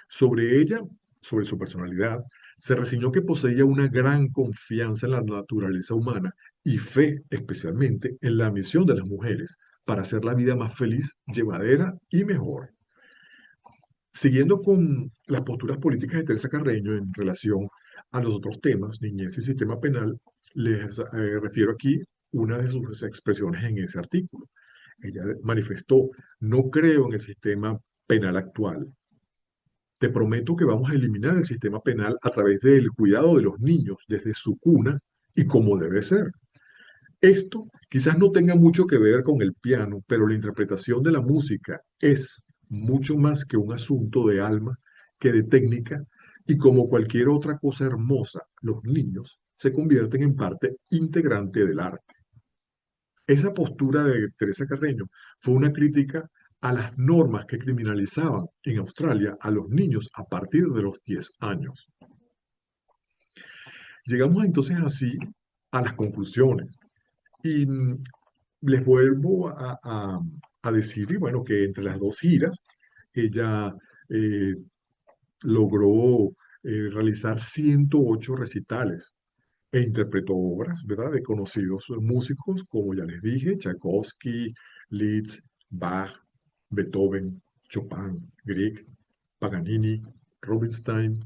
Sobre ella, sobre su personalidad, se reseñó que poseía una gran confianza en la naturaleza humana y fe especialmente en la misión de las mujeres para hacer la vida más feliz, llevadera y mejor. Siguiendo con las posturas políticas de Teresa Carreño en relación a los otros temas, niñez y sistema penal, les refiero aquí una de sus expresiones en ese artículo. Ella manifestó: no creo en el sistema penal actual. Te prometo que vamos a eliminar el sistema penal a través del cuidado de los niños desde su cuna y como debe ser. Esto quizás no tenga mucho que ver con el piano, pero la interpretación de la música es mucho más que un asunto de alma que de técnica, y como cualquier otra cosa hermosa, los niños se convierten en parte integrante del arte. Esa postura de Teresa Carreño fue una crítica a las normas que criminalizaban en Australia a los niños a partir de los 10 años. Llegamos entonces así a las conclusiones. Y les vuelvo a decir, y bueno, que entre las dos giras, ella logró realizar 108 recitales e interpretó obras, ¿verdad?, de conocidos músicos, como ya les dije, Tchaikovsky, Liszt, Bach, Beethoven, Chopin, Grieg, Paganini, Rubinstein,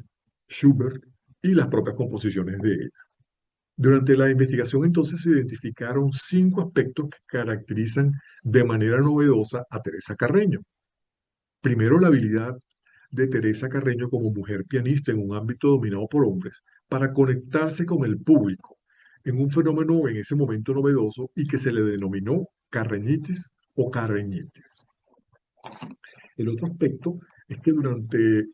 Schubert y las propias composiciones de ella. Durante la investigación entonces se identificaron 5 aspectos que caracterizan de manera novedosa a Teresa Carreño. Primero, la habilidad de Teresa Carreño como mujer pianista en un ámbito dominado por hombres para conectarse con el público en un fenómeno en ese momento novedoso y que se le denominó carreñitis o carreñitis. El otro aspecto es que durante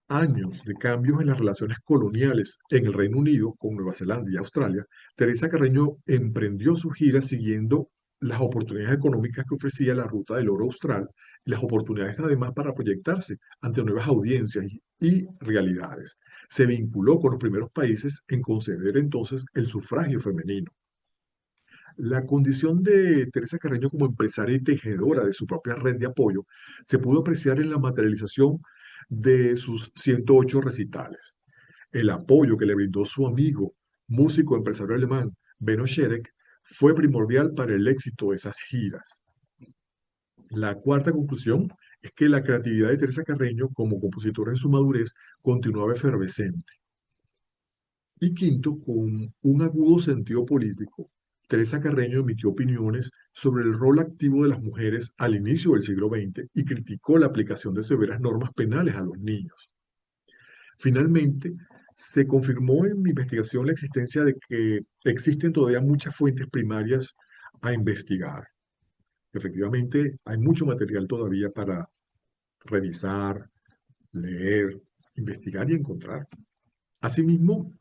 años de cambios en las relaciones coloniales en el Reino Unido con Nueva Zelanda y Australia, Teresa Carreño emprendió su gira siguiendo las oportunidades económicas que ofrecía la ruta del oro austral y las oportunidades además para proyectarse ante nuevas audiencias y realidades. Se vinculó con los primeros países en conceder entonces el sufragio femenino. La condición de Teresa Carreño como empresaria y tejedora de su propia red de apoyo se pudo apreciar en la materialización de sus 108 recitales. El apoyo que le brindó su amigo, músico empresario alemán, Benno Scherek, fue primordial para el éxito de esas giras. La cuarta conclusión es que la creatividad de Teresa Carreño como compositora en su madurez continuaba efervescente. Y quinto, con un agudo sentido político, Teresa Carreño emitió opiniones sobre el rol activo de las mujeres al inicio del siglo XX y criticó la aplicación de severas normas penales a los niños. Finalmente, se confirmó en mi investigación la existencia de que existen todavía muchas fuentes primarias a investigar. Efectivamente, hay mucho material todavía para revisar, leer, investigar y encontrar. Asimismo,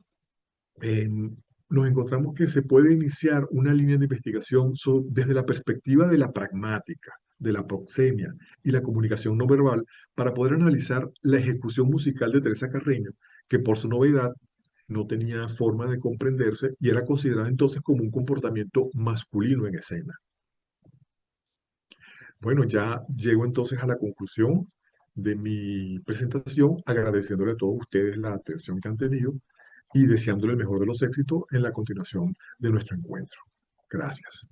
nos encontramos que se puede iniciar una línea de investigación desde la perspectiva de la pragmática, de la proxemia y la comunicación no verbal para poder analizar la ejecución musical de Teresa Carreño, que por su novedad no tenía forma de comprenderse y era considerada entonces como un comportamiento masculino en escena. Bueno, ya llego entonces a la conclusión de mi presentación, agradeciéndole a todos ustedes la atención que han tenido y deseándole el mejor de los éxitos en la continuación de nuestro encuentro. Gracias.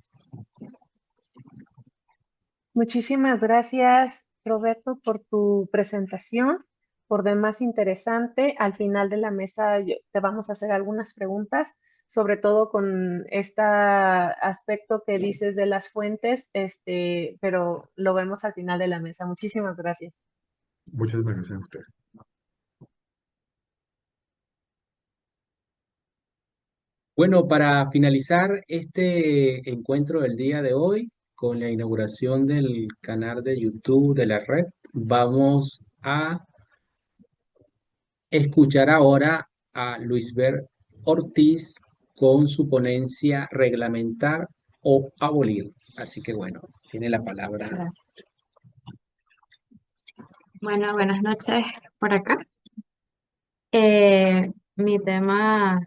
Muchísimas gracias, Roberto, por tu presentación, por demás interesante. Al final de la mesa te vamos a hacer algunas preguntas, sobre todo con este aspecto que dices de las fuentes, pero lo vemos al final de la mesa. Muchísimas gracias. Muchas gracias a ustedes. Bueno, para finalizar este encuentro del día de hoy, con la inauguración del canal de YouTube de la red, vamos a escuchar ahora a Luisber Ortiz con su ponencia Reglamentar o Abolir. Así que bueno, tiene la palabra. Gracias. Bueno, buenas noches por acá. Mi tema,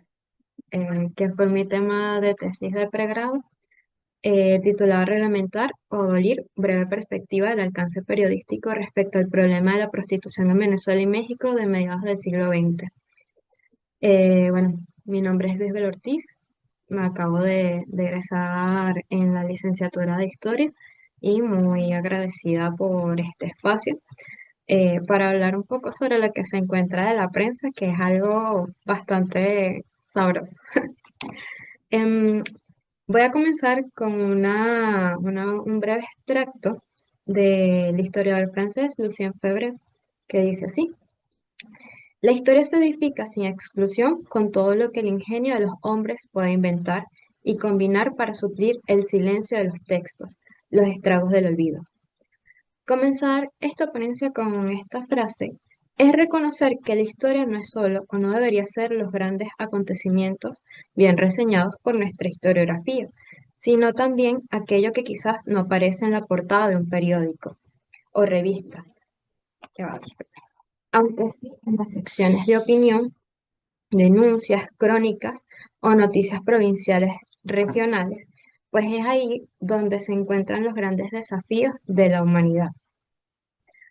que fue mi tema de tesis de pregrado, titulado Reglamentar o abolir, breve perspectiva del alcance periodístico respecto al problema de la prostitución en Venezuela y México de mediados del siglo XX. Bueno, mi nombre es Luisbel Ortiz, me acabo de egresar en la licenciatura de Historia y muy agradecida por este espacio para hablar un poco sobre lo que se encuentra de la prensa, que es algo bastante sabroso. Em, Voy a comenzar con un breve extracto del historiador francés Lucien Febvre, que dice así: la historia se edifica sin exclusión con todo lo que el ingenio de los hombres puede inventar y combinar para suplir el silencio de los textos, los estragos del olvido. Comenzar esta ponencia con esta frase es reconocer que la historia no es solo o no debería ser los grandes acontecimientos bien reseñados por nuestra historiografía, sino también aquello que quizás no aparece en la portada de un periódico o revista, aunque sí en las secciones de opinión, denuncias, crónicas o noticias provinciales regionales, pues es ahí donde se encuentran los grandes desafíos de la humanidad.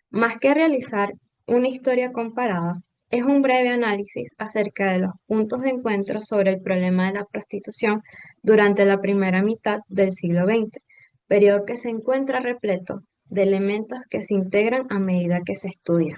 Más que realizar una historia comparada, es un breve análisis acerca de los puntos de encuentro sobre el problema de la prostitución durante la primera mitad del siglo XX, periodo que se encuentra repleto de elementos que se integran a medida que se estudia.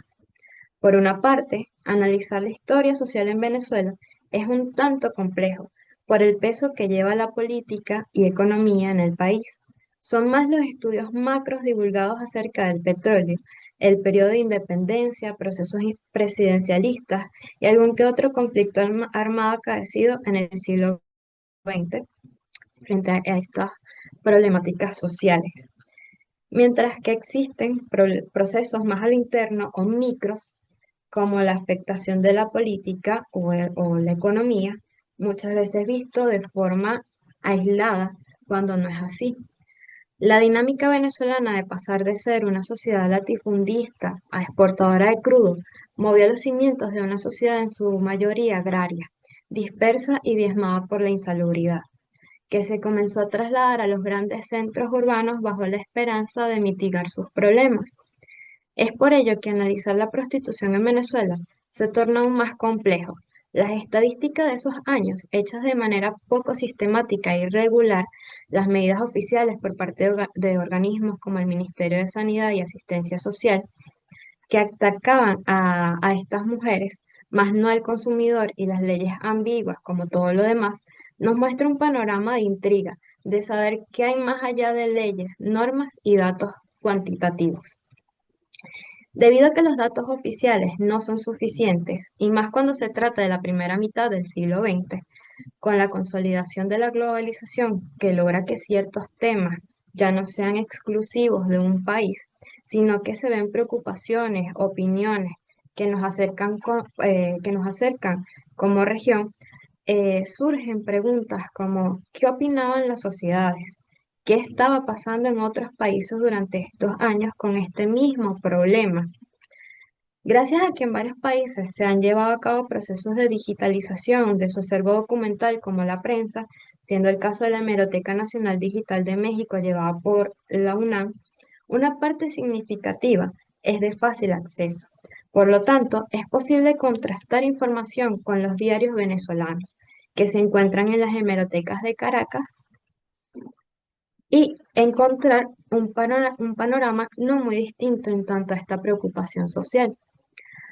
Por una parte, analizar la historia social en Venezuela es un tanto complejo por el peso que lleva la política y economía en el país. Son más los estudios macros divulgados acerca del petróleo, el periodo de independencia, procesos presidencialistas y algún que otro conflicto armado acaecido en el siglo XX frente a estas problemáticas sociales. Mientras que existen procesos más a lo interno o micros, como la afectación de la política o la economía, muchas veces visto de forma aislada cuando no es así. La dinámica venezolana de pasar de ser una sociedad latifundista a exportadora de crudo movió los cimientos de una sociedad en su mayoría agraria, dispersa y diezmada por la insalubridad, que se comenzó a trasladar a los grandes centros urbanos bajo la esperanza de mitigar sus problemas. Es por ello que analizar la prostitución en Venezuela se torna aún más complejo. Las estadísticas de esos años, hechas de manera poco sistemática e irregular, las medidas oficiales por parte de organismos como el Ministerio de Sanidad y Asistencia Social, que atacaban a estas mujeres, más no al consumidor, y las leyes ambiguas como todo lo demás, nos muestra un panorama de intriga, de saber qué hay más allá de leyes, normas y datos cuantitativos. Debido a que los datos oficiales no son suficientes, y más cuando se trata de la primera mitad del siglo XX, con la consolidación de la globalización que logra que ciertos temas ya no sean exclusivos de un país, sino que se ven preocupaciones, opiniones que nos acercan como región, surgen preguntas como ¿qué opinaban las sociedades? ¿Qué estaba pasando en otros países durante estos años con este mismo problema? Gracias a que en varios países se han llevado a cabo procesos de digitalización de su acervo documental como la prensa, siendo el caso de la Hemeroteca Nacional Digital de México llevada por la UNAM, una parte significativa es de fácil acceso. Por lo tanto, es posible contrastar información con los diarios venezolanos que se encuentran en las hemerotecas de Caracas y encontrar un panorama no muy distinto en tanto a esta preocupación social.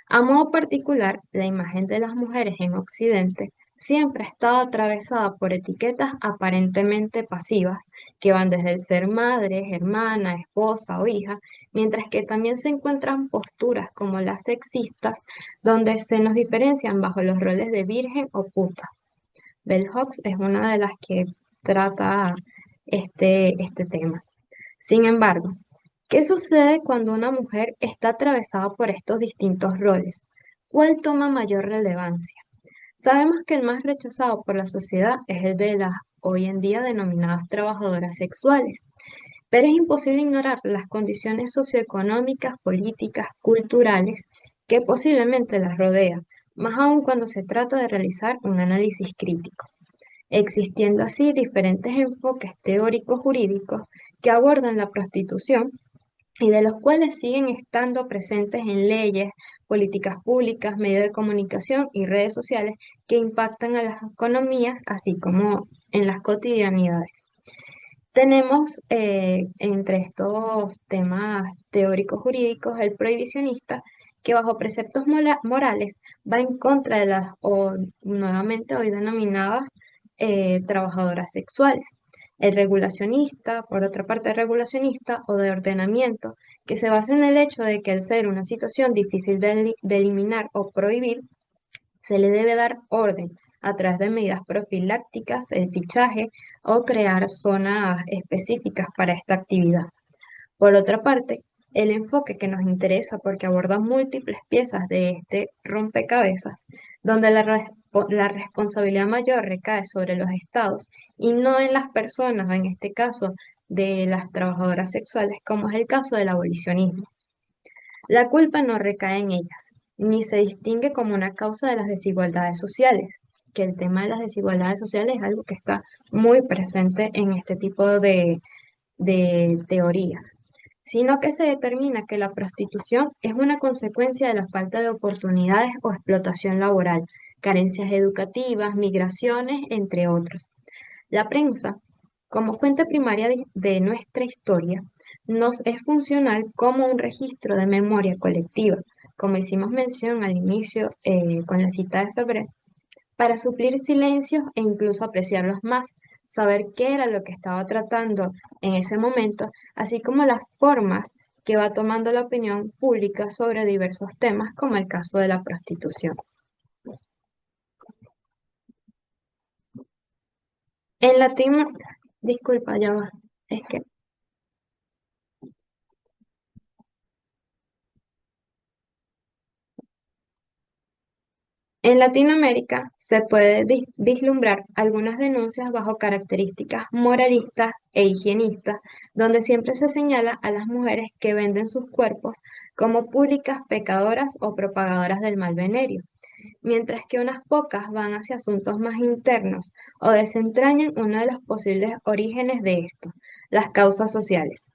A modo particular, la imagen de las mujeres en Occidente siempre ha estado atravesada por etiquetas aparentemente pasivas que van desde el ser madre, hermana, esposa o hija, mientras que también se encuentran posturas como las sexistas, donde se nos diferencian bajo los roles de virgen o puta. Bell Hooks es una de las que trata este tema. Sin embargo, ¿qué sucede cuando una mujer está atravesada por estos distintos roles? ¿Cuál toma mayor relevancia? Sabemos que el más rechazado por la sociedad es el de las hoy en día denominadas trabajadoras sexuales, pero es imposible ignorar las condiciones socioeconómicas, políticas, culturales que posiblemente las rodean, más aún cuando se trata de realizar un análisis crítico, existiendo así diferentes enfoques teóricos jurídicos que abordan la prostitución y de los cuales siguen estando presentes en leyes, políticas públicas, medios de comunicación y redes sociales que impactan a las economías, así como en las cotidianidades. Tenemos entre estos temas teóricos jurídicos el prohibicionista, que bajo preceptos morales va en contra de las, o nuevamente hoy denominadas, trabajadoras sexuales. El regulacionista, por otra parte, el regulacionista o de ordenamiento, que se basa en el hecho de que al ser una situación difícil de eliminar o prohibir, se le debe dar orden a través de medidas profilácticas, el fichaje o crear zonas específicas para esta actividad. Por otra parte, el enfoque que nos interesa porque aborda múltiples piezas de este rompecabezas, donde la responsabilidad mayor recae sobre los estados y no en las personas, o en este caso de las trabajadoras sexuales, como es el caso del abolicionismo. La culpa no recae en ellas, ni se distingue como una causa de las desigualdades sociales, que el tema de las desigualdades sociales es algo que está muy presente en este tipo de teorías, sino que se determina que la prostitución es una consecuencia de la falta de oportunidades o explotación laboral, carencias educativas, migraciones, entre otros. La prensa, como fuente primaria de nuestra historia, nos es funcional como un registro de memoria colectiva, como hicimos mención al inicio con la cita de febrero, para suplir silencios e incluso apreciarlos más, saber qué era lo que estaba tratando en ese momento, así como las formas que va tomando la opinión pública sobre diversos temas, como el caso de la prostitución. En Latino, disculpa, ya va, es que en Latinoamérica se puede vislumbrar algunas denuncias bajo características moralistas e higienistas, donde siempre se señala a las mujeres que venden sus cuerpos como públicas pecadoras o propagadoras del mal venerio, mientras que unas pocas van hacia asuntos más internos o desentrañan uno de los posibles orígenes de esto, las causas sociales.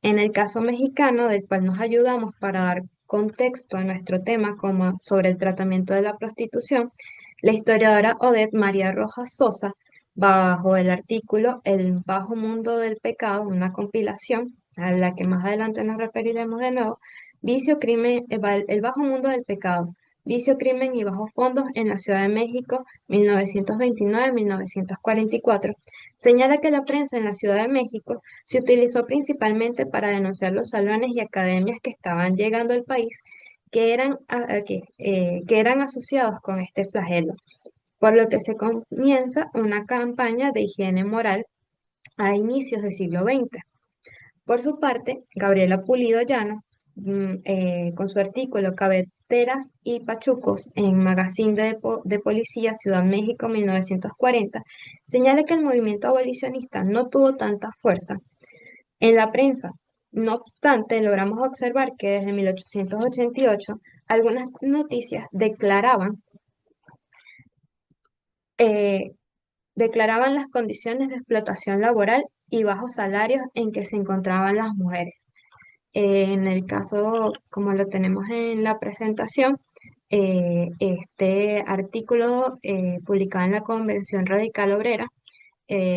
En el caso mexicano, del cual nos ayudamos para dar contexto a nuestro tema como sobre el tratamiento de la prostitución, la historiadora Odette María Rojas Sosa, bajo el artículo El bajo mundo del pecado, una compilación a la que más adelante nos referiremos de nuevo, Vicio, crimen, el bajo mundo del pecado, vicio, crimen y bajos fondos en la Ciudad de México, 1929-1944, señala que la prensa en la Ciudad de México se utilizó principalmente para denunciar los salones y academias que estaban llegando al país, que eran asociados con este flagelo, por lo que se comienza una campaña de higiene moral a inicios del siglo XX. Por su parte, Gabriela Pulido Llano, con su artículo Cabeteras y Pachucos en Magazine de Policía Ciudad México 1940, señala que el movimiento abolicionista no tuvo tanta fuerza en la prensa, No obstante, logramos observar que desde 1888 algunas noticias eh, declaraban las condiciones de explotación laboral y bajos salarios en que se encontraban las mujeres. En el caso, como lo tenemos en la presentación, este artículo publicado en la Convención Radical Obrera,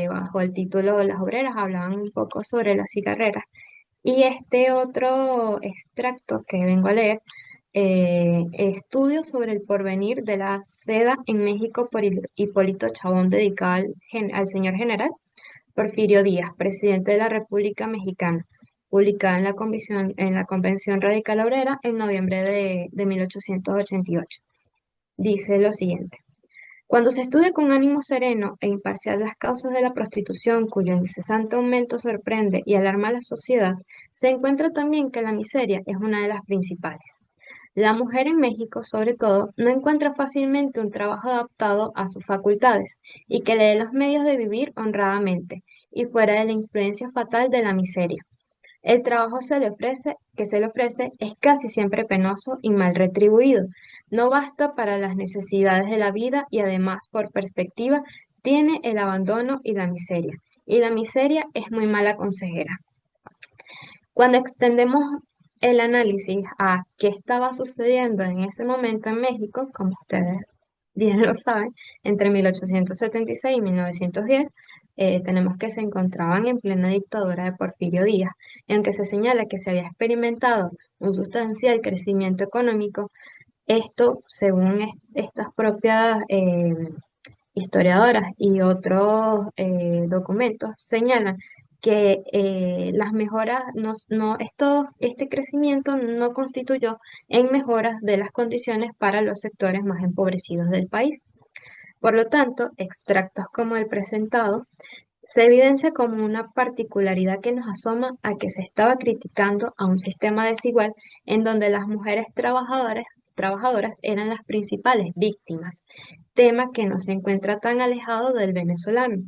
bajo el título Las obreras, hablaban un poco sobre las cigarreras. Y este otro extracto que vengo a leer, estudio sobre el porvenir de la seda en México por Hipólito Chabón, dedicado al señor general Porfirio Díaz, presidente de la República Mexicana, publicada en la Convención Radical Obrera en noviembre de 1888. Dice lo siguiente. Cuando se estudia con ánimo sereno e imparcial las causas de la prostitución, cuyo incesante aumento sorprende y alarma a la sociedad, se encuentra también que la miseria es una de las principales. La mujer en México, sobre todo, no encuentra fácilmente un trabajo adaptado a sus facultades y que le dé los medios de vivir honradamente y fuera de la influencia fatal de la miseria. El trabajo que se le ofrece es casi siempre penoso y mal retribuido. No basta para las necesidades de la vida y además, por perspectiva, tiene el abandono y la miseria. Y la miseria es muy mala consejera. Cuando extendemos el análisis a qué estaba sucediendo en ese momento en México, como ustedes bien lo saben, entre 1876 y 1910, tenemos que se encontraban en plena dictadura de Porfirio Díaz, y aunque se señala que se había experimentado un sustancial crecimiento económico, esto, según estas propias historiadoras y otros documentos, señalan que las mejoras, este crecimiento no constituyó en mejoras de las condiciones para los sectores más empobrecidos del país. Por lo tanto, extractos como el presentado se evidencia como una particularidad que nos asoma a que se estaba criticando a un sistema desigual en donde las mujeres trabajadoras eran las principales víctimas, tema que no se encuentra tan alejado del venezolano.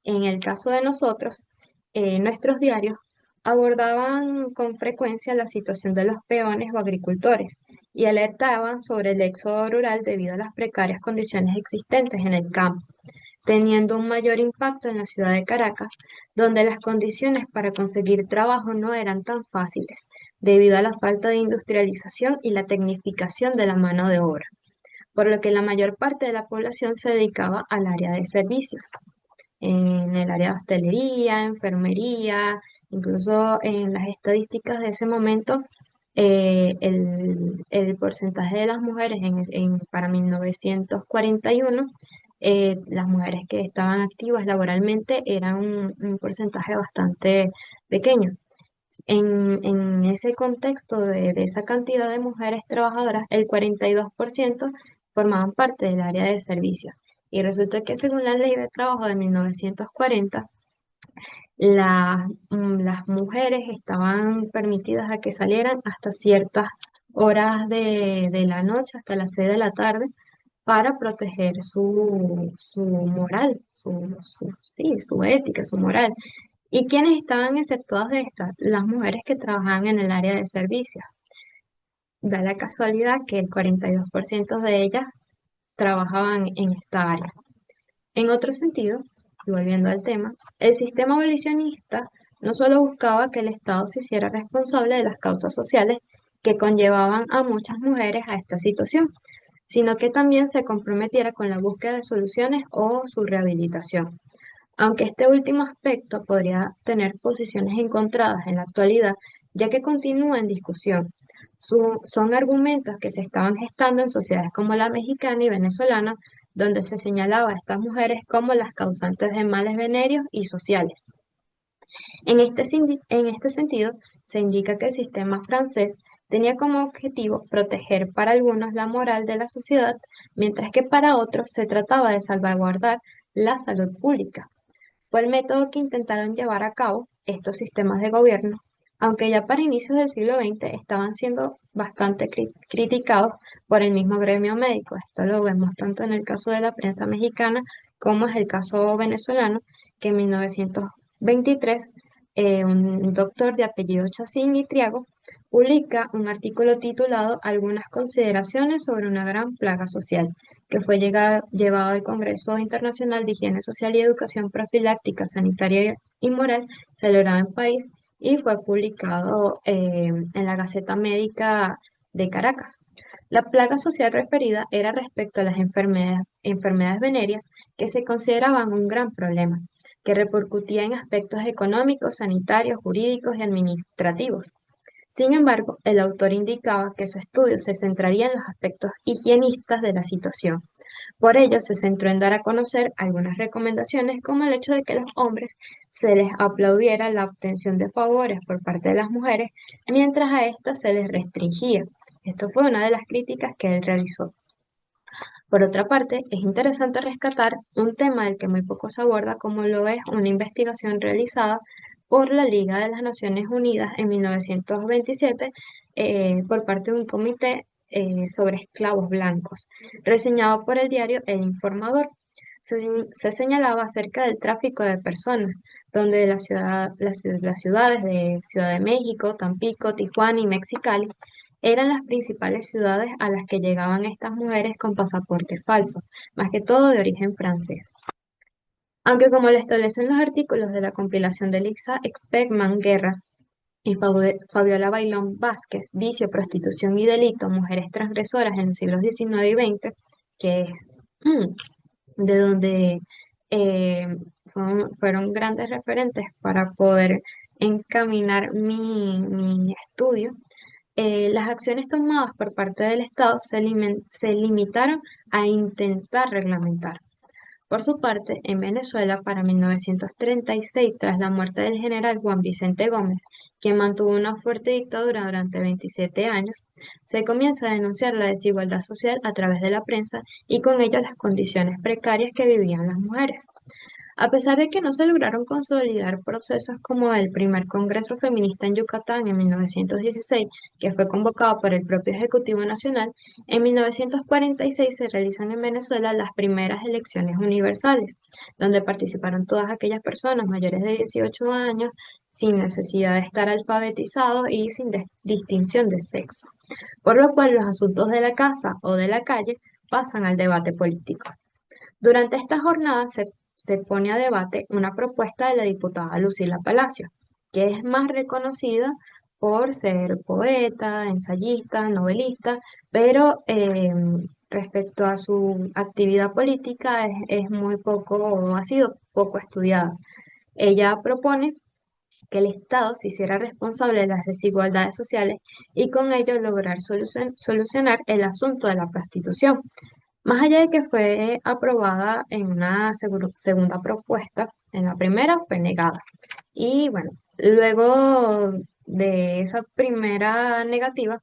En el caso de nosotros, nuestros diarios abordaban con frecuencia la situación de los peones o agricultores y alertaban sobre el éxodo rural debido a las precarias condiciones existentes en el campo, teniendo un mayor impacto en la ciudad de Caracas, donde las condiciones para conseguir trabajo no eran tan fáciles, debido a la falta de industrialización y la tecnificación de la mano de obra, por lo que la mayor parte de la población se dedicaba al área de servicios, en el área de hostelería, enfermería, incluso en las estadísticas de ese momento, el porcentaje de las mujeres para 1941, las mujeres que estaban activas laboralmente eran un porcentaje bastante pequeño. En ese contexto de esa cantidad de mujeres trabajadoras, el 42% formaban parte del área de servicios. Y resulta que según la Ley de Trabajo de 1940, las mujeres estaban permitidas a que salieran hasta ciertas horas de la noche, hasta las 6 de la tarde, para proteger su moral, sí, su ética, su moral. ¿Y quiénes estaban exceptuadas de estas? Las mujeres que trabajaban en el área de servicios. Da la casualidad que el 42% de ellas trabajaban en esta área. En otro sentido, y volviendo al tema, el sistema abolicionista no solo buscaba que el Estado se hiciera responsable de las causas sociales que conllevaban a muchas mujeres a esta situación, sino que también se comprometiera con la búsqueda de soluciones o su rehabilitación. Aunque este último aspecto podría tener posiciones encontradas en la actualidad, ya que continúa en discusión. Son argumentos que se estaban gestando en sociedades como la mexicana y venezolana, donde se señalaba a estas mujeres como las causantes de males venéreos y sociales. En este sentido, se indica que el sistema francés tenía como objetivo proteger para algunos la moral de la sociedad, mientras que para otros se trataba de salvaguardar la salud pública. Fue el método que intentaron llevar a cabo estos sistemas de gobierno, aunque ya para inicios del siglo XX estaban siendo bastante criticados por el mismo gremio médico. Esto lo vemos tanto en el caso de la prensa mexicana como es el caso venezolano, que en 1923 un doctor de apellido Chacín y Triago, publica un artículo titulado Algunas consideraciones sobre una gran plaga social, que fue llevado al Congreso Internacional de Higiene Social y Educación Profiláctica, Sanitaria y Moral, celebrado en París, y fue publicado en la Gaceta Médica de Caracas. La plaga social referida era respecto a las enfermedades venéreas que se consideraban un gran problema, que repercutía en aspectos económicos, sanitarios, jurídicos y administrativos. Sin embargo, el autor indicaba que su estudio se centraría en los aspectos higienistas de la situación. Por ello, se centró en dar a conocer algunas recomendaciones, como el hecho de que a los hombres se les aplaudiera la obtención de favores por parte de las mujeres, mientras a éstas se les restringía. Esto fue una de las críticas que él realizó. Por otra parte, es interesante rescatar un tema del que muy poco se aborda, como lo es una investigación realizada por la Liga de las Naciones Unidas en 1927 por parte de un comité sobre esclavos blancos, reseñado por el diario El Informador. Se señalaba acerca del tráfico de personas, donde las ciudades de Ciudad de México, Tampico, Tijuana y Mexicali eran las principales ciudades a las que llegaban estas mujeres con pasaporte falso, más que todo de origen francés. Aunque como lo establecen los artículos de la compilación de Lisa Speckman Guerra y Fabiola Bailón Vázquez, Vicio, Prostitución y Delito, Mujeres Transgresoras en los siglos XIX y XX, que es de donde eh, fueron grandes referentes para poder encaminar mi estudio. Las acciones tomadas por parte del Estado se limitaron a intentar reglamentar. Por su parte, en Venezuela, para 1936, tras la muerte del general Juan Vicente Gómez, quien mantuvo una fuerte dictadura durante 27 años, se comienza a denunciar la desigualdad social a través de la prensa y con ello las condiciones precarias que vivían las mujeres. A pesar de que no se lograron consolidar procesos como el primer Congreso Feminista en Yucatán en 1916, que fue convocado por el propio Ejecutivo Nacional, en 1946 se realizan en Venezuela las primeras elecciones universales, donde participaron todas aquellas personas mayores de 18 años, sin necesidad de estar alfabetizados y sin distinción de sexo, por lo cual los asuntos de la casa o de la calle pasan al debate político. Durante esta jornada se pone a debate una propuesta de la diputada Lucila Palacio, que es más reconocida por ser poeta, ensayista, novelista, pero respecto a su actividad política es muy poco, o ha sido poco estudiada. Ella propone que el Estado se hiciera responsable de las desigualdades sociales y con ello lograr solucionar el asunto de la prostitución. Más allá de que fue aprobada en una segunda propuesta, en la primera fue negada. Y bueno, luego de esa primera negativa,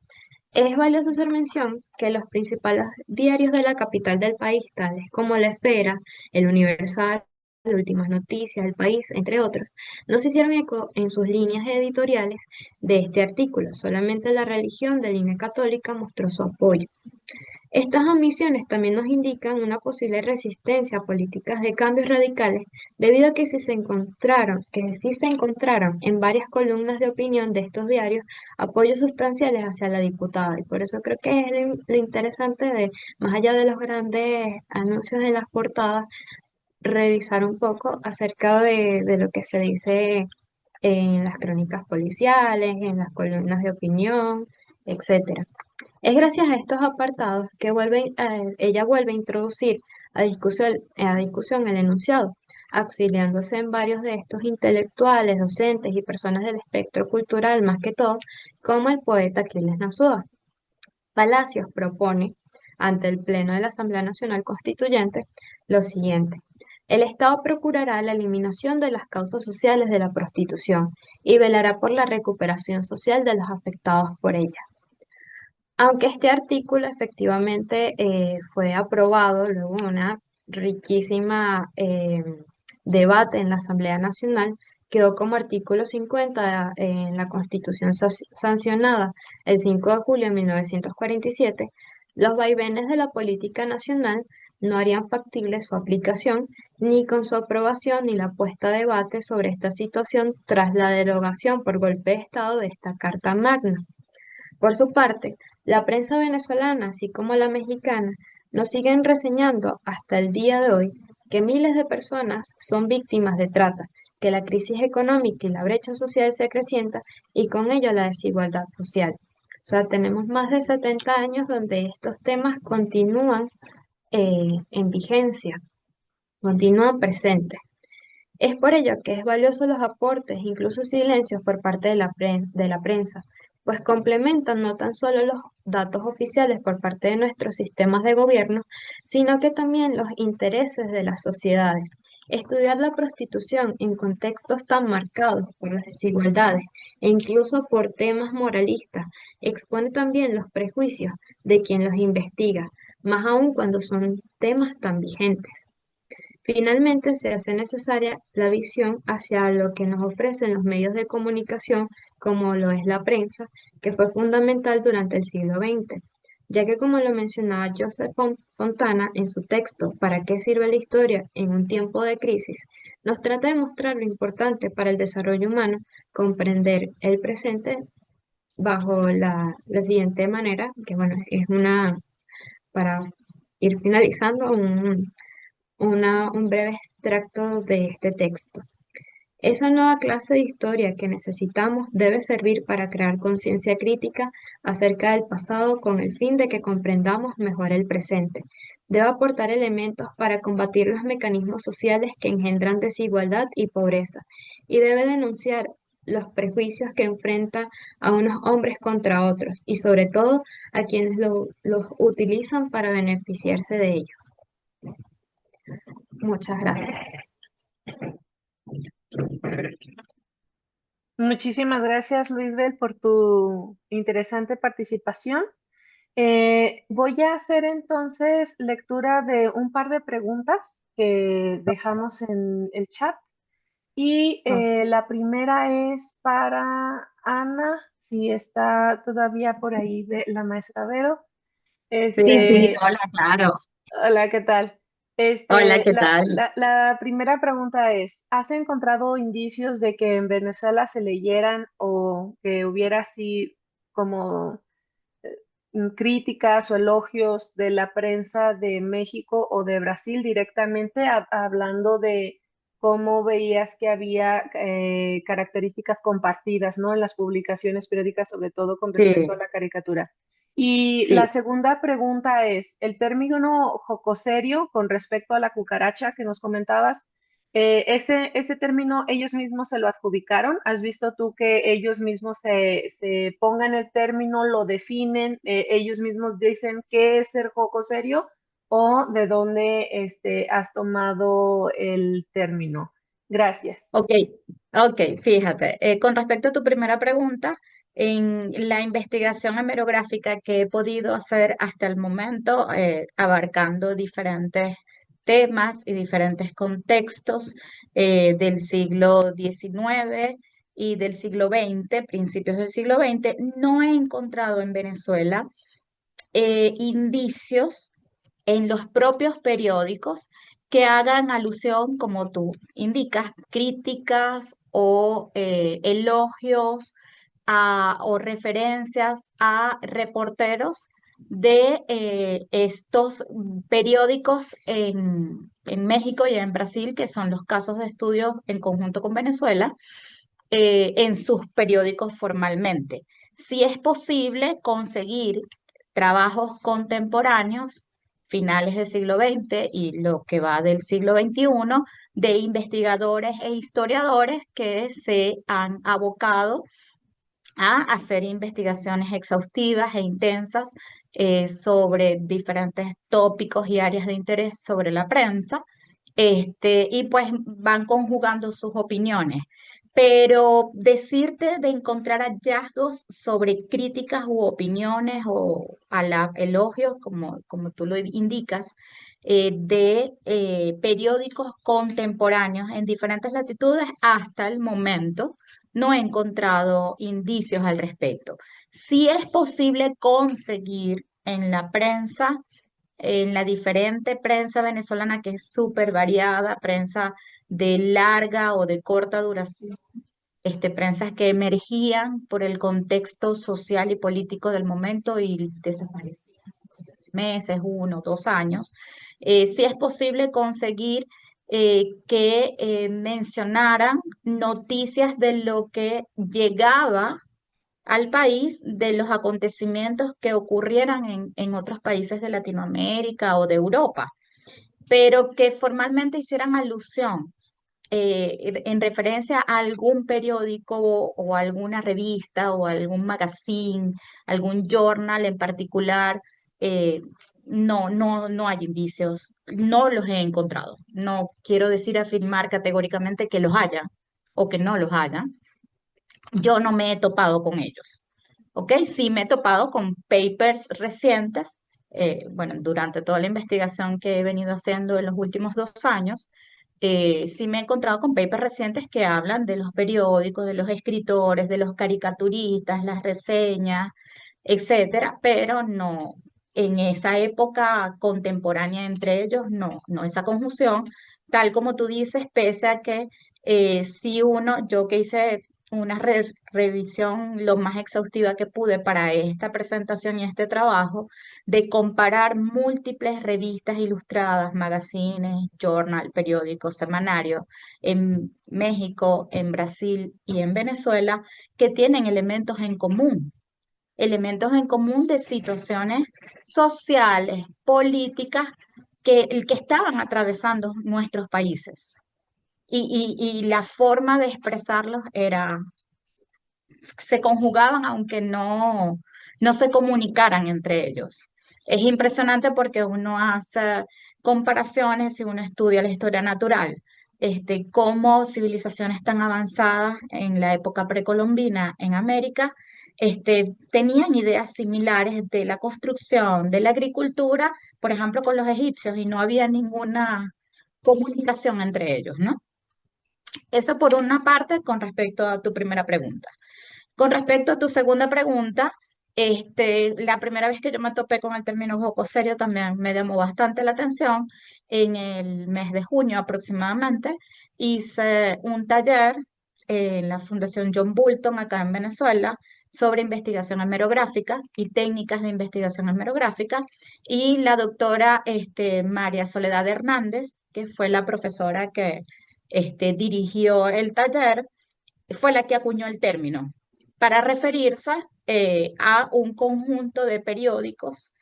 es valioso hacer mención que los principales diarios de la capital del país, tales como La Esfera, El Universal, Últimas Noticias, El País, entre otros, no se hicieron eco en sus líneas editoriales de este artículo. Solamente la religión de línea católica mostró su apoyo. Estas omisiones también nos indican una posible resistencia a políticas de cambios radicales, debido a que sí se encontraron en varias columnas de opinión de estos diarios apoyos sustanciales hacia la diputada. Y por eso creo que es lo interesante de, más allá de los grandes anuncios en las portadas, revisar un poco acerca de lo que se dice en las crónicas policiales, en las columnas de opinión, etcétera. Es gracias a estos apartados que ella vuelve a introducir a discusión el enunciado, auxiliándose en varios de estos intelectuales, docentes y personas del espectro cultural más que todo, como el poeta Aquiles Nazoa. Palacios propone, ante el Pleno de la Asamblea Nacional Constituyente, lo siguiente. El Estado procurará la eliminación de las causas sociales de la prostitución y velará por la recuperación social de los afectados por ella. Aunque este artículo efectivamente fue aprobado luego de una riquísima debate en la Asamblea Nacional, quedó como artículo 50 en la Constitución sancionada el 5 de julio de 1947, los vaivenes de la política nacional no harían factible su aplicación, ni con su aprobación ni la puesta a debate sobre esta situación tras la derogación por golpe de Estado de esta Carta Magna. Por su parte, la prensa venezolana, así como la mexicana, nos siguen reseñando hasta el día de hoy que miles de personas son víctimas de trata, que la crisis económica y la brecha social se acrecienta y con ello la desigualdad social. O sea, tenemos más de 70 años donde estos temas continúan en vigencia, continúan presentes. Es por ello que es valioso los aportes, incluso silencios por parte de la prensa, pues complementan no tan solo los datos oficiales por parte de nuestros sistemas de gobierno, sino que también los intereses de las sociedades. Estudiar la prostitución en contextos tan marcados por las desigualdades e incluso por temas moralistas expone también los prejuicios de quien los investiga, más aún cuando son temas tan vigentes. Finalmente, se hace necesaria la visión hacia lo que nos ofrecen los medios de comunicación, como lo es la prensa, que fue fundamental durante el siglo XX, ya que como lo mencionaba Joseph Fontana en su texto ¿Para qué sirve la historia en un tiempo de crisis?, nos trata de mostrar lo importante para el desarrollo humano comprender el presente bajo la siguiente manera, que bueno, es para ir finalizando, un breve extracto de este texto. Esa nueva clase de historia que necesitamos debe servir para crear conciencia crítica acerca del pasado con el fin de que comprendamos mejor el presente. Debe aportar elementos para combatir los mecanismos sociales que engendran desigualdad y pobreza y debe denunciar los prejuicios que enfrentan a unos hombres contra otros y sobre todo a quienes los utilizan para beneficiarse de ellos. Muchas gracias. Muchísimas gracias, Luisbel, por tu interesante participación. Voy a hacer entonces lectura de un par de preguntas que dejamos en el chat. Y la primera es para Ana, si está todavía por ahí la maestra Vero. Sí, hola, claro. Hola, ¿qué tal? Hola, ¿qué tal? La primera pregunta es, ¿has encontrado indicios de que en Venezuela se leyeran o que hubiera así como críticas o elogios de la prensa de México o de Brasil directamente, hablando de cómo veías que había características compartidas, ¿no? En las publicaciones periódicas, sobre todo con respecto a Sí, la caricatura? Y la sí. segunda pregunta es, el término jocoserio con respecto a la cucaracha que nos comentabas, ese término ellos mismos se lo adjudicaron. ¿Has visto tú que ellos mismos se pongan el término, lo definen, ellos mismos dicen qué es ser jocoserio o de dónde has tomado el término? Gracias. Ok, ok, fíjate. Con respecto a tu primera pregunta, en la investigación hemerográfica que he podido hacer hasta el momento, abarcando diferentes temas y diferentes contextos del siglo XIX y del siglo XX, principios del siglo XX, no he encontrado en Venezuela indicios en los propios periódicos que hagan alusión, como tú indicas, críticas o elogios o referencias a reporteros de estos periódicos en México y en Brasil, que son los casos de estudio en conjunto con Venezuela, en sus periódicos formalmente. Si es posible conseguir trabajos contemporáneos, finales del siglo XX y lo que va del siglo XXI, de investigadores e historiadores que se han abocado a hacer investigaciones exhaustivas e intensas sobre diferentes tópicos y áreas de interés sobre la prensa, y pues van conjugando sus opiniones. Pero decirte de encontrar hallazgos sobre críticas u opiniones o elogios, como tú lo indicas, de periódicos contemporáneos en diferentes latitudes, hasta el momento no he encontrado indicios al respecto. Sí es posible conseguir en la prensa en la diferente prensa venezolana, que es súper variada, prensa de larga o de corta duración, prensas que emergían por el contexto social y político del momento y desaparecían meses, 1, 2 años. Sí es posible conseguir que mencionaran noticias de lo que llegaba al país, de los acontecimientos que ocurrieran en otros países de Latinoamérica o de Europa, pero que formalmente hicieran alusión en referencia a algún periódico o alguna revista o algún magazine, algún journal en particular. eh, no hay indicios, no los he encontrado. No quiero decir afirmar categóricamente que los haya o que no los haya. Yo no me he topado con ellos. ¿Ok? Sí me he topado con papers recientes, bueno, durante toda la investigación que he venido haciendo en los últimos 2 años. Sí me he encontrado con papers recientes que hablan de los periódicos, de los escritores, de los caricaturistas, las reseñas, etcétera, pero no, en esa época contemporánea entre ellos, no esa conjunción, tal como tú dices, pese a que si uno, yo que hice una revisión lo más exhaustiva que pude para esta presentación y este trabajo, de comparar múltiples revistas ilustradas, magazines, journal, periódicos, semanarios en México, en Brasil y en Venezuela, que tienen elementos en común de situaciones sociales, políticas que estaban atravesando nuestros países. Y la forma de expresarlos se conjugaban aunque no se comunicaran entre ellos. Es impresionante porque uno hace comparaciones si uno estudia la historia natural, cómo civilizaciones tan avanzadas en la época precolombina en América, tenían ideas similares de la construcción, de la agricultura, por ejemplo, con los egipcios, y no había ninguna comunicación entre ellos, ¿no? Eso por una parte con respecto a tu primera pregunta. Con respecto a tu segunda pregunta, la primera vez que yo me topé con el término jocoserio también me llamó bastante la atención. En el mes de junio aproximadamente hice un taller en la Fundación John Bolton acá en Venezuela sobre investigación hemerográfica y técnicas de investigación hemerográfica, y la doctora María Soledad Hernández, que fue la profesora que dirigió el taller, fue la que acuñó el término para referirse a un conjunto de periódicos,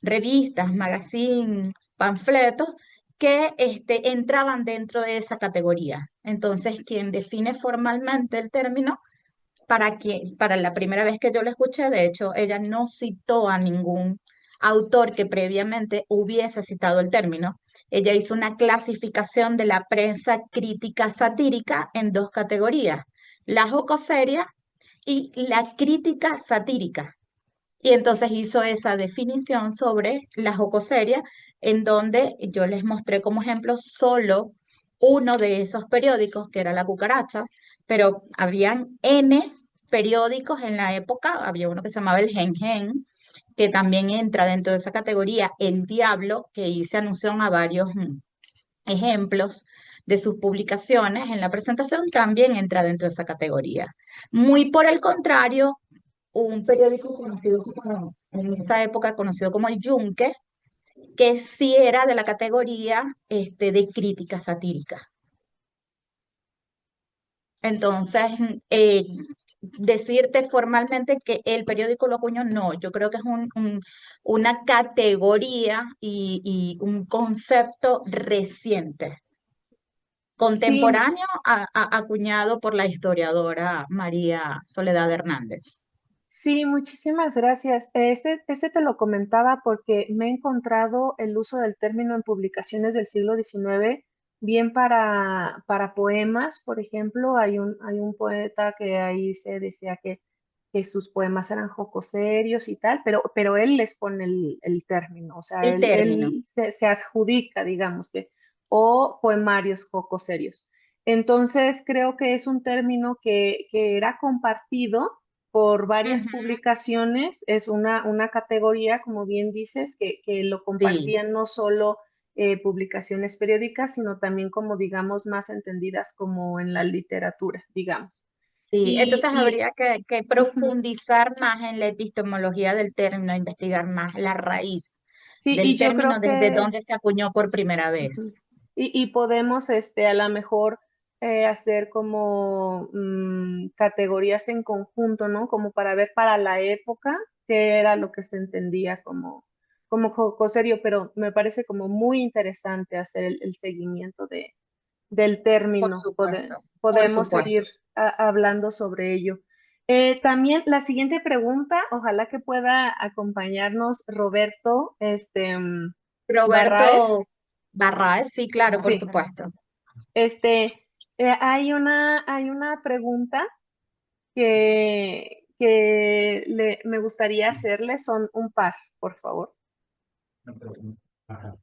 revistas, magazines, panfletos que entraban dentro de esa categoría. Entonces, quien define formalmente el término, para la primera vez que yo lo escuché, de hecho, ella no citó a ningún autor que previamente hubiese citado el término. Ella hizo una clasificación de la prensa crítica satírica en dos categorías: la jocoseria y la crítica satírica. Y entonces hizo esa definición sobre la jocoseria, en donde yo les mostré como ejemplo solo uno de esos periódicos, que era La Cucaracha, pero habían N periódicos en la época. Había uno que se llamaba El Gen Gen, que también entra dentro de esa categoría. El Diablo, que hice alusión a varios ejemplos de sus publicaciones en la presentación, también entra dentro de esa categoría. Muy por el contrario, un periódico conocido en esa época conocido como El Yunque, que sí era de la categoría de crítica satírica. Entonces, decirte formalmente que el periódico lo acuñó, no, yo creo que es una categoría y un concepto reciente, Sí, contemporáneo, acuñado por la historiadora María Soledad Hernández. sí, muchísimas gracias. Este te lo comentaba porque me he encontrado el uso del término en publicaciones del siglo XIX, bien para poemas. Por ejemplo, hay un poeta que ahí se decía que sus poemas eran jocoserios y tal, pero él les pone el término, o sea, El término. él se adjudica, digamos que, o poemarios jocoserios. Entonces, creo que es un término que era compartido por varias Ujú. publicaciones. Es una categoría, como bien dices, que lo Sí, compartían no solo publicaciones periódicas, sino también como, digamos, más entendidas como en la literatura, digamos. sí. Y, Entonces y habría que ujú, profundizar más en la epistemología del término, investigar más la raíz sí, del y yo término, creo desde que dónde se acuñó por primera ujú. vez. Y podemos, a lo mejor, hacer como categorías en conjunto, ¿no? Como para ver para la época qué era lo que se entendía como jocoserio, pero me parece como muy interesante hacer el seguimiento del Por término. supuesto, por Podemos seguir supuesto. hablando sobre ello. También la siguiente pregunta, ojalá que pueda acompañarnos Roberto, Barraes. Roberto Barraez, sí, claro, por Sí, supuesto. este, hay una pregunta que me gustaría hacerle, son un par, por favor. Ajá.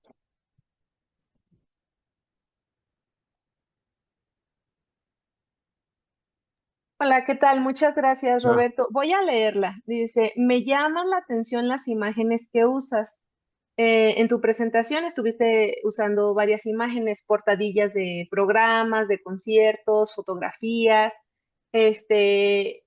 Hola, ¿qué tal? Muchas gracias, Ah, Roberto. Voy a leerla. Dice, me llaman la atención las imágenes que usas. En tu presentación estuviste usando varias imágenes, portadillas de programas, de conciertos, fotografías. Este,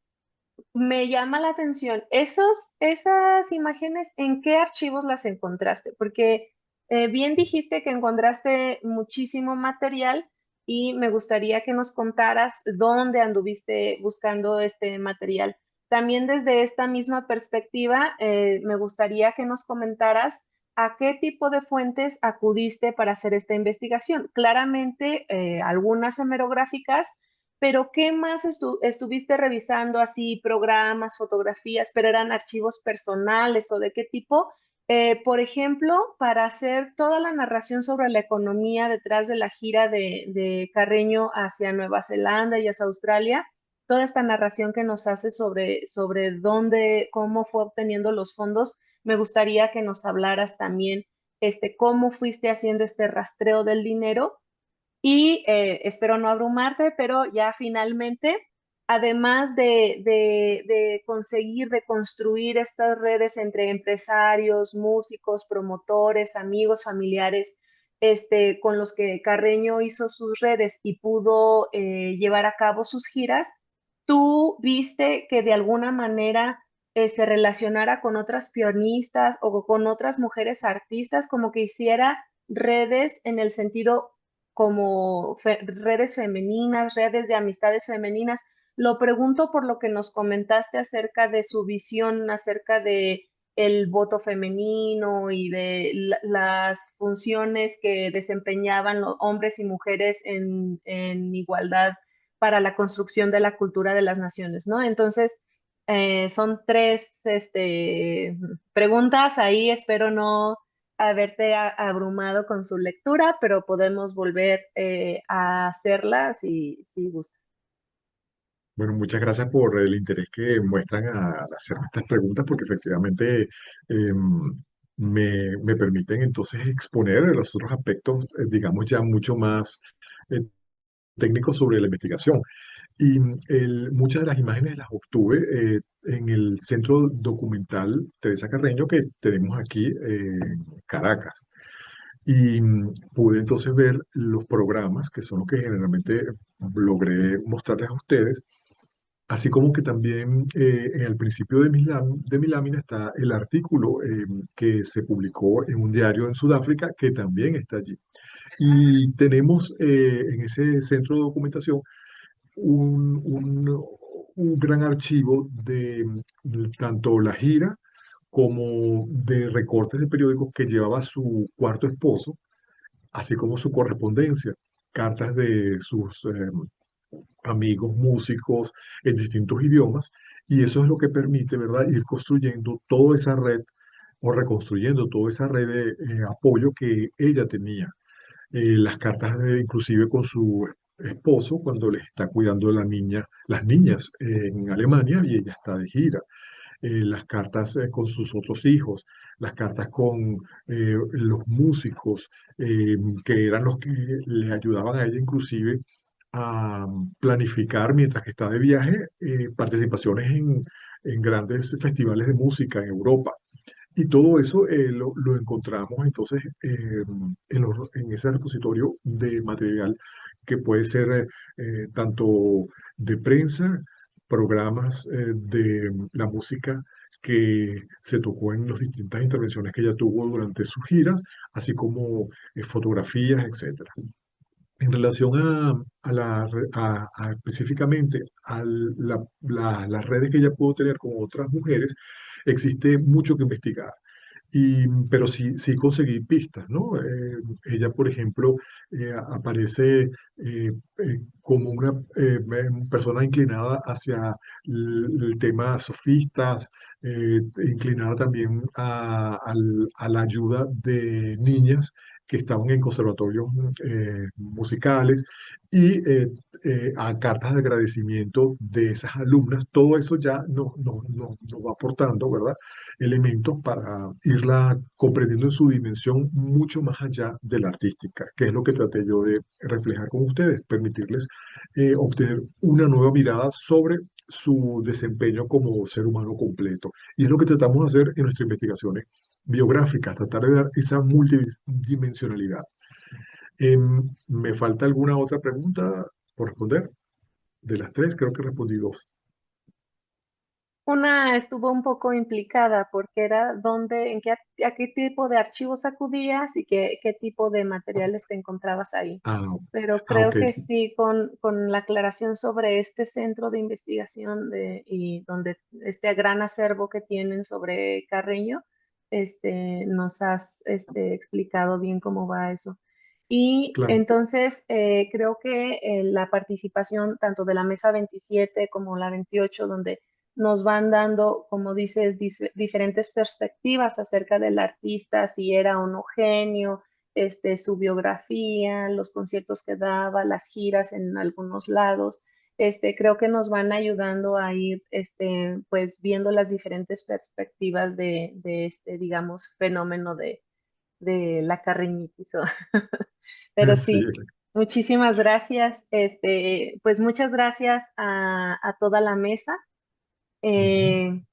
Me llama la atención, esas imágenes, ¿en qué archivos las encontraste? Porque bien dijiste que encontraste muchísimo material y me gustaría que nos contaras dónde anduviste buscando este material. También desde esta misma perspectiva, me gustaría que nos comentaras a qué tipo de fuentes acudiste para hacer esta investigación. Claramente, algunas hemerográficas, pero ¿qué más estuviste revisando así, programas, fotografías, pero eran archivos personales o de qué tipo? Por ejemplo, para hacer toda la narración sobre la economía detrás de la gira de Carreño hacia Nueva Zelanda y hacia Australia, toda esta narración que nos hace sobre dónde, cómo fue obteniendo los fondos, me gustaría que nos hablaras también, cómo fuiste haciendo este rastreo del dinero y espero no abrumarte, pero ya finalmente, además de conseguir, de construir estas redes entre empresarios, músicos, promotores, amigos, familiares, con los que Carreño hizo sus redes y pudo llevar a cabo sus giras, ¿tú viste que de alguna manera se relacionara con otras pianistas o con otras mujeres artistas, como que hiciera redes en el sentido como redes femeninas, redes de amistades femeninas? Lo pregunto por lo que nos comentaste acerca de su visión, acerca de el voto femenino y de las funciones que desempeñaban los hombres y mujeres en igualdad para la construcción de la cultura de las naciones, ¿no? Entonces, son tres preguntas ahí, espero no haberte abrumado con su lectura, pero podemos volver a hacerla si gusta. Bueno, muchas gracias por el interés que muestran al hacerme estas preguntas, porque efectivamente me permiten entonces exponer los otros aspectos, digamos, ya mucho más eh, técnicos sobre la investigación. Y muchas de las imágenes las obtuve en el Centro Documental Teresa Carreño que tenemos aquí en Caracas. Y pude entonces ver los programas, que son los que generalmente logré mostrarles a ustedes, así como que también en el principio de mi lámina está el artículo que se publicó en un diario en Sudáfrica, que también está allí. Y tenemos en ese centro de documentación un, un- un gran archivo de tanto la gira como de recortes de periódicos que llevaba su cuarto esposo, así como su correspondencia, cartas de sus amigos músicos en distintos idiomas, y eso es lo que permite, ¿verdad?, ir construyendo toda esa red o reconstruyendo toda esa red de apoyo que ella tenía. Las cartas inclusive con su esposo cuando les está cuidando la niña, las niñas en Alemania y ella está de gira. Las cartas con sus otros hijos, las cartas con los músicos que eran los que le ayudaban a ella inclusive a planificar mientras que está de viaje participaciones en grandes festivales de música en Europa. Y todo eso lo encontramos entonces en ese repositorio de material que puede ser tanto de prensa, programas de la música que se tocó en las distintas intervenciones que ella tuvo durante sus giras, así como fotografías, etcétera. En relación a específicamente las redes que ella pudo tener con otras mujeres, existe mucho que investigar. Pero sí conseguí pistas, ¿no? Ella, por ejemplo, aparece como una persona inclinada hacia el tema sofistas, inclinada también a la ayuda de niñas que estaban en conservatorios musicales y a cartas de agradecimiento de esas alumnas. Todo eso ya nos va aportando, ¿verdad? Elementos para irla comprendiendo en su dimensión mucho más allá de la artística, que es lo que traté yo de reflejar con ustedes, permitirles obtener una nueva mirada sobre su desempeño como ser humano completo. Y es lo que tratamos de hacer en nuestras investigaciones biográficas, tratar de dar esa multidimensionalidad. ¿Me falta alguna otra pregunta por responder? De las tres, creo que respondí dos. Una estuvo un poco implicada porque era a qué tipo de archivos acudías y qué tipo de materiales te encontrabas ahí. Ah, Pero ok, creo que sí, sí, con la aclaración sobre este centro de investigación y donde este gran acervo que tienen sobre Carreño, nos has explicado bien cómo va eso. Y claro. entonces creo que la participación tanto de la mesa 27 como la 28, donde nos van dando, como dices, diferentes perspectivas acerca del artista, si era o no genio, su biografía, los conciertos que daba, las giras en algunos lados. Creo que nos van ayudando a ir, pues, viendo las diferentes perspectivas de este, digamos, fenómeno de la carreñitis. Pero Sí. sí, muchísimas gracias. Pues muchas gracias a toda la mesa. Ujú.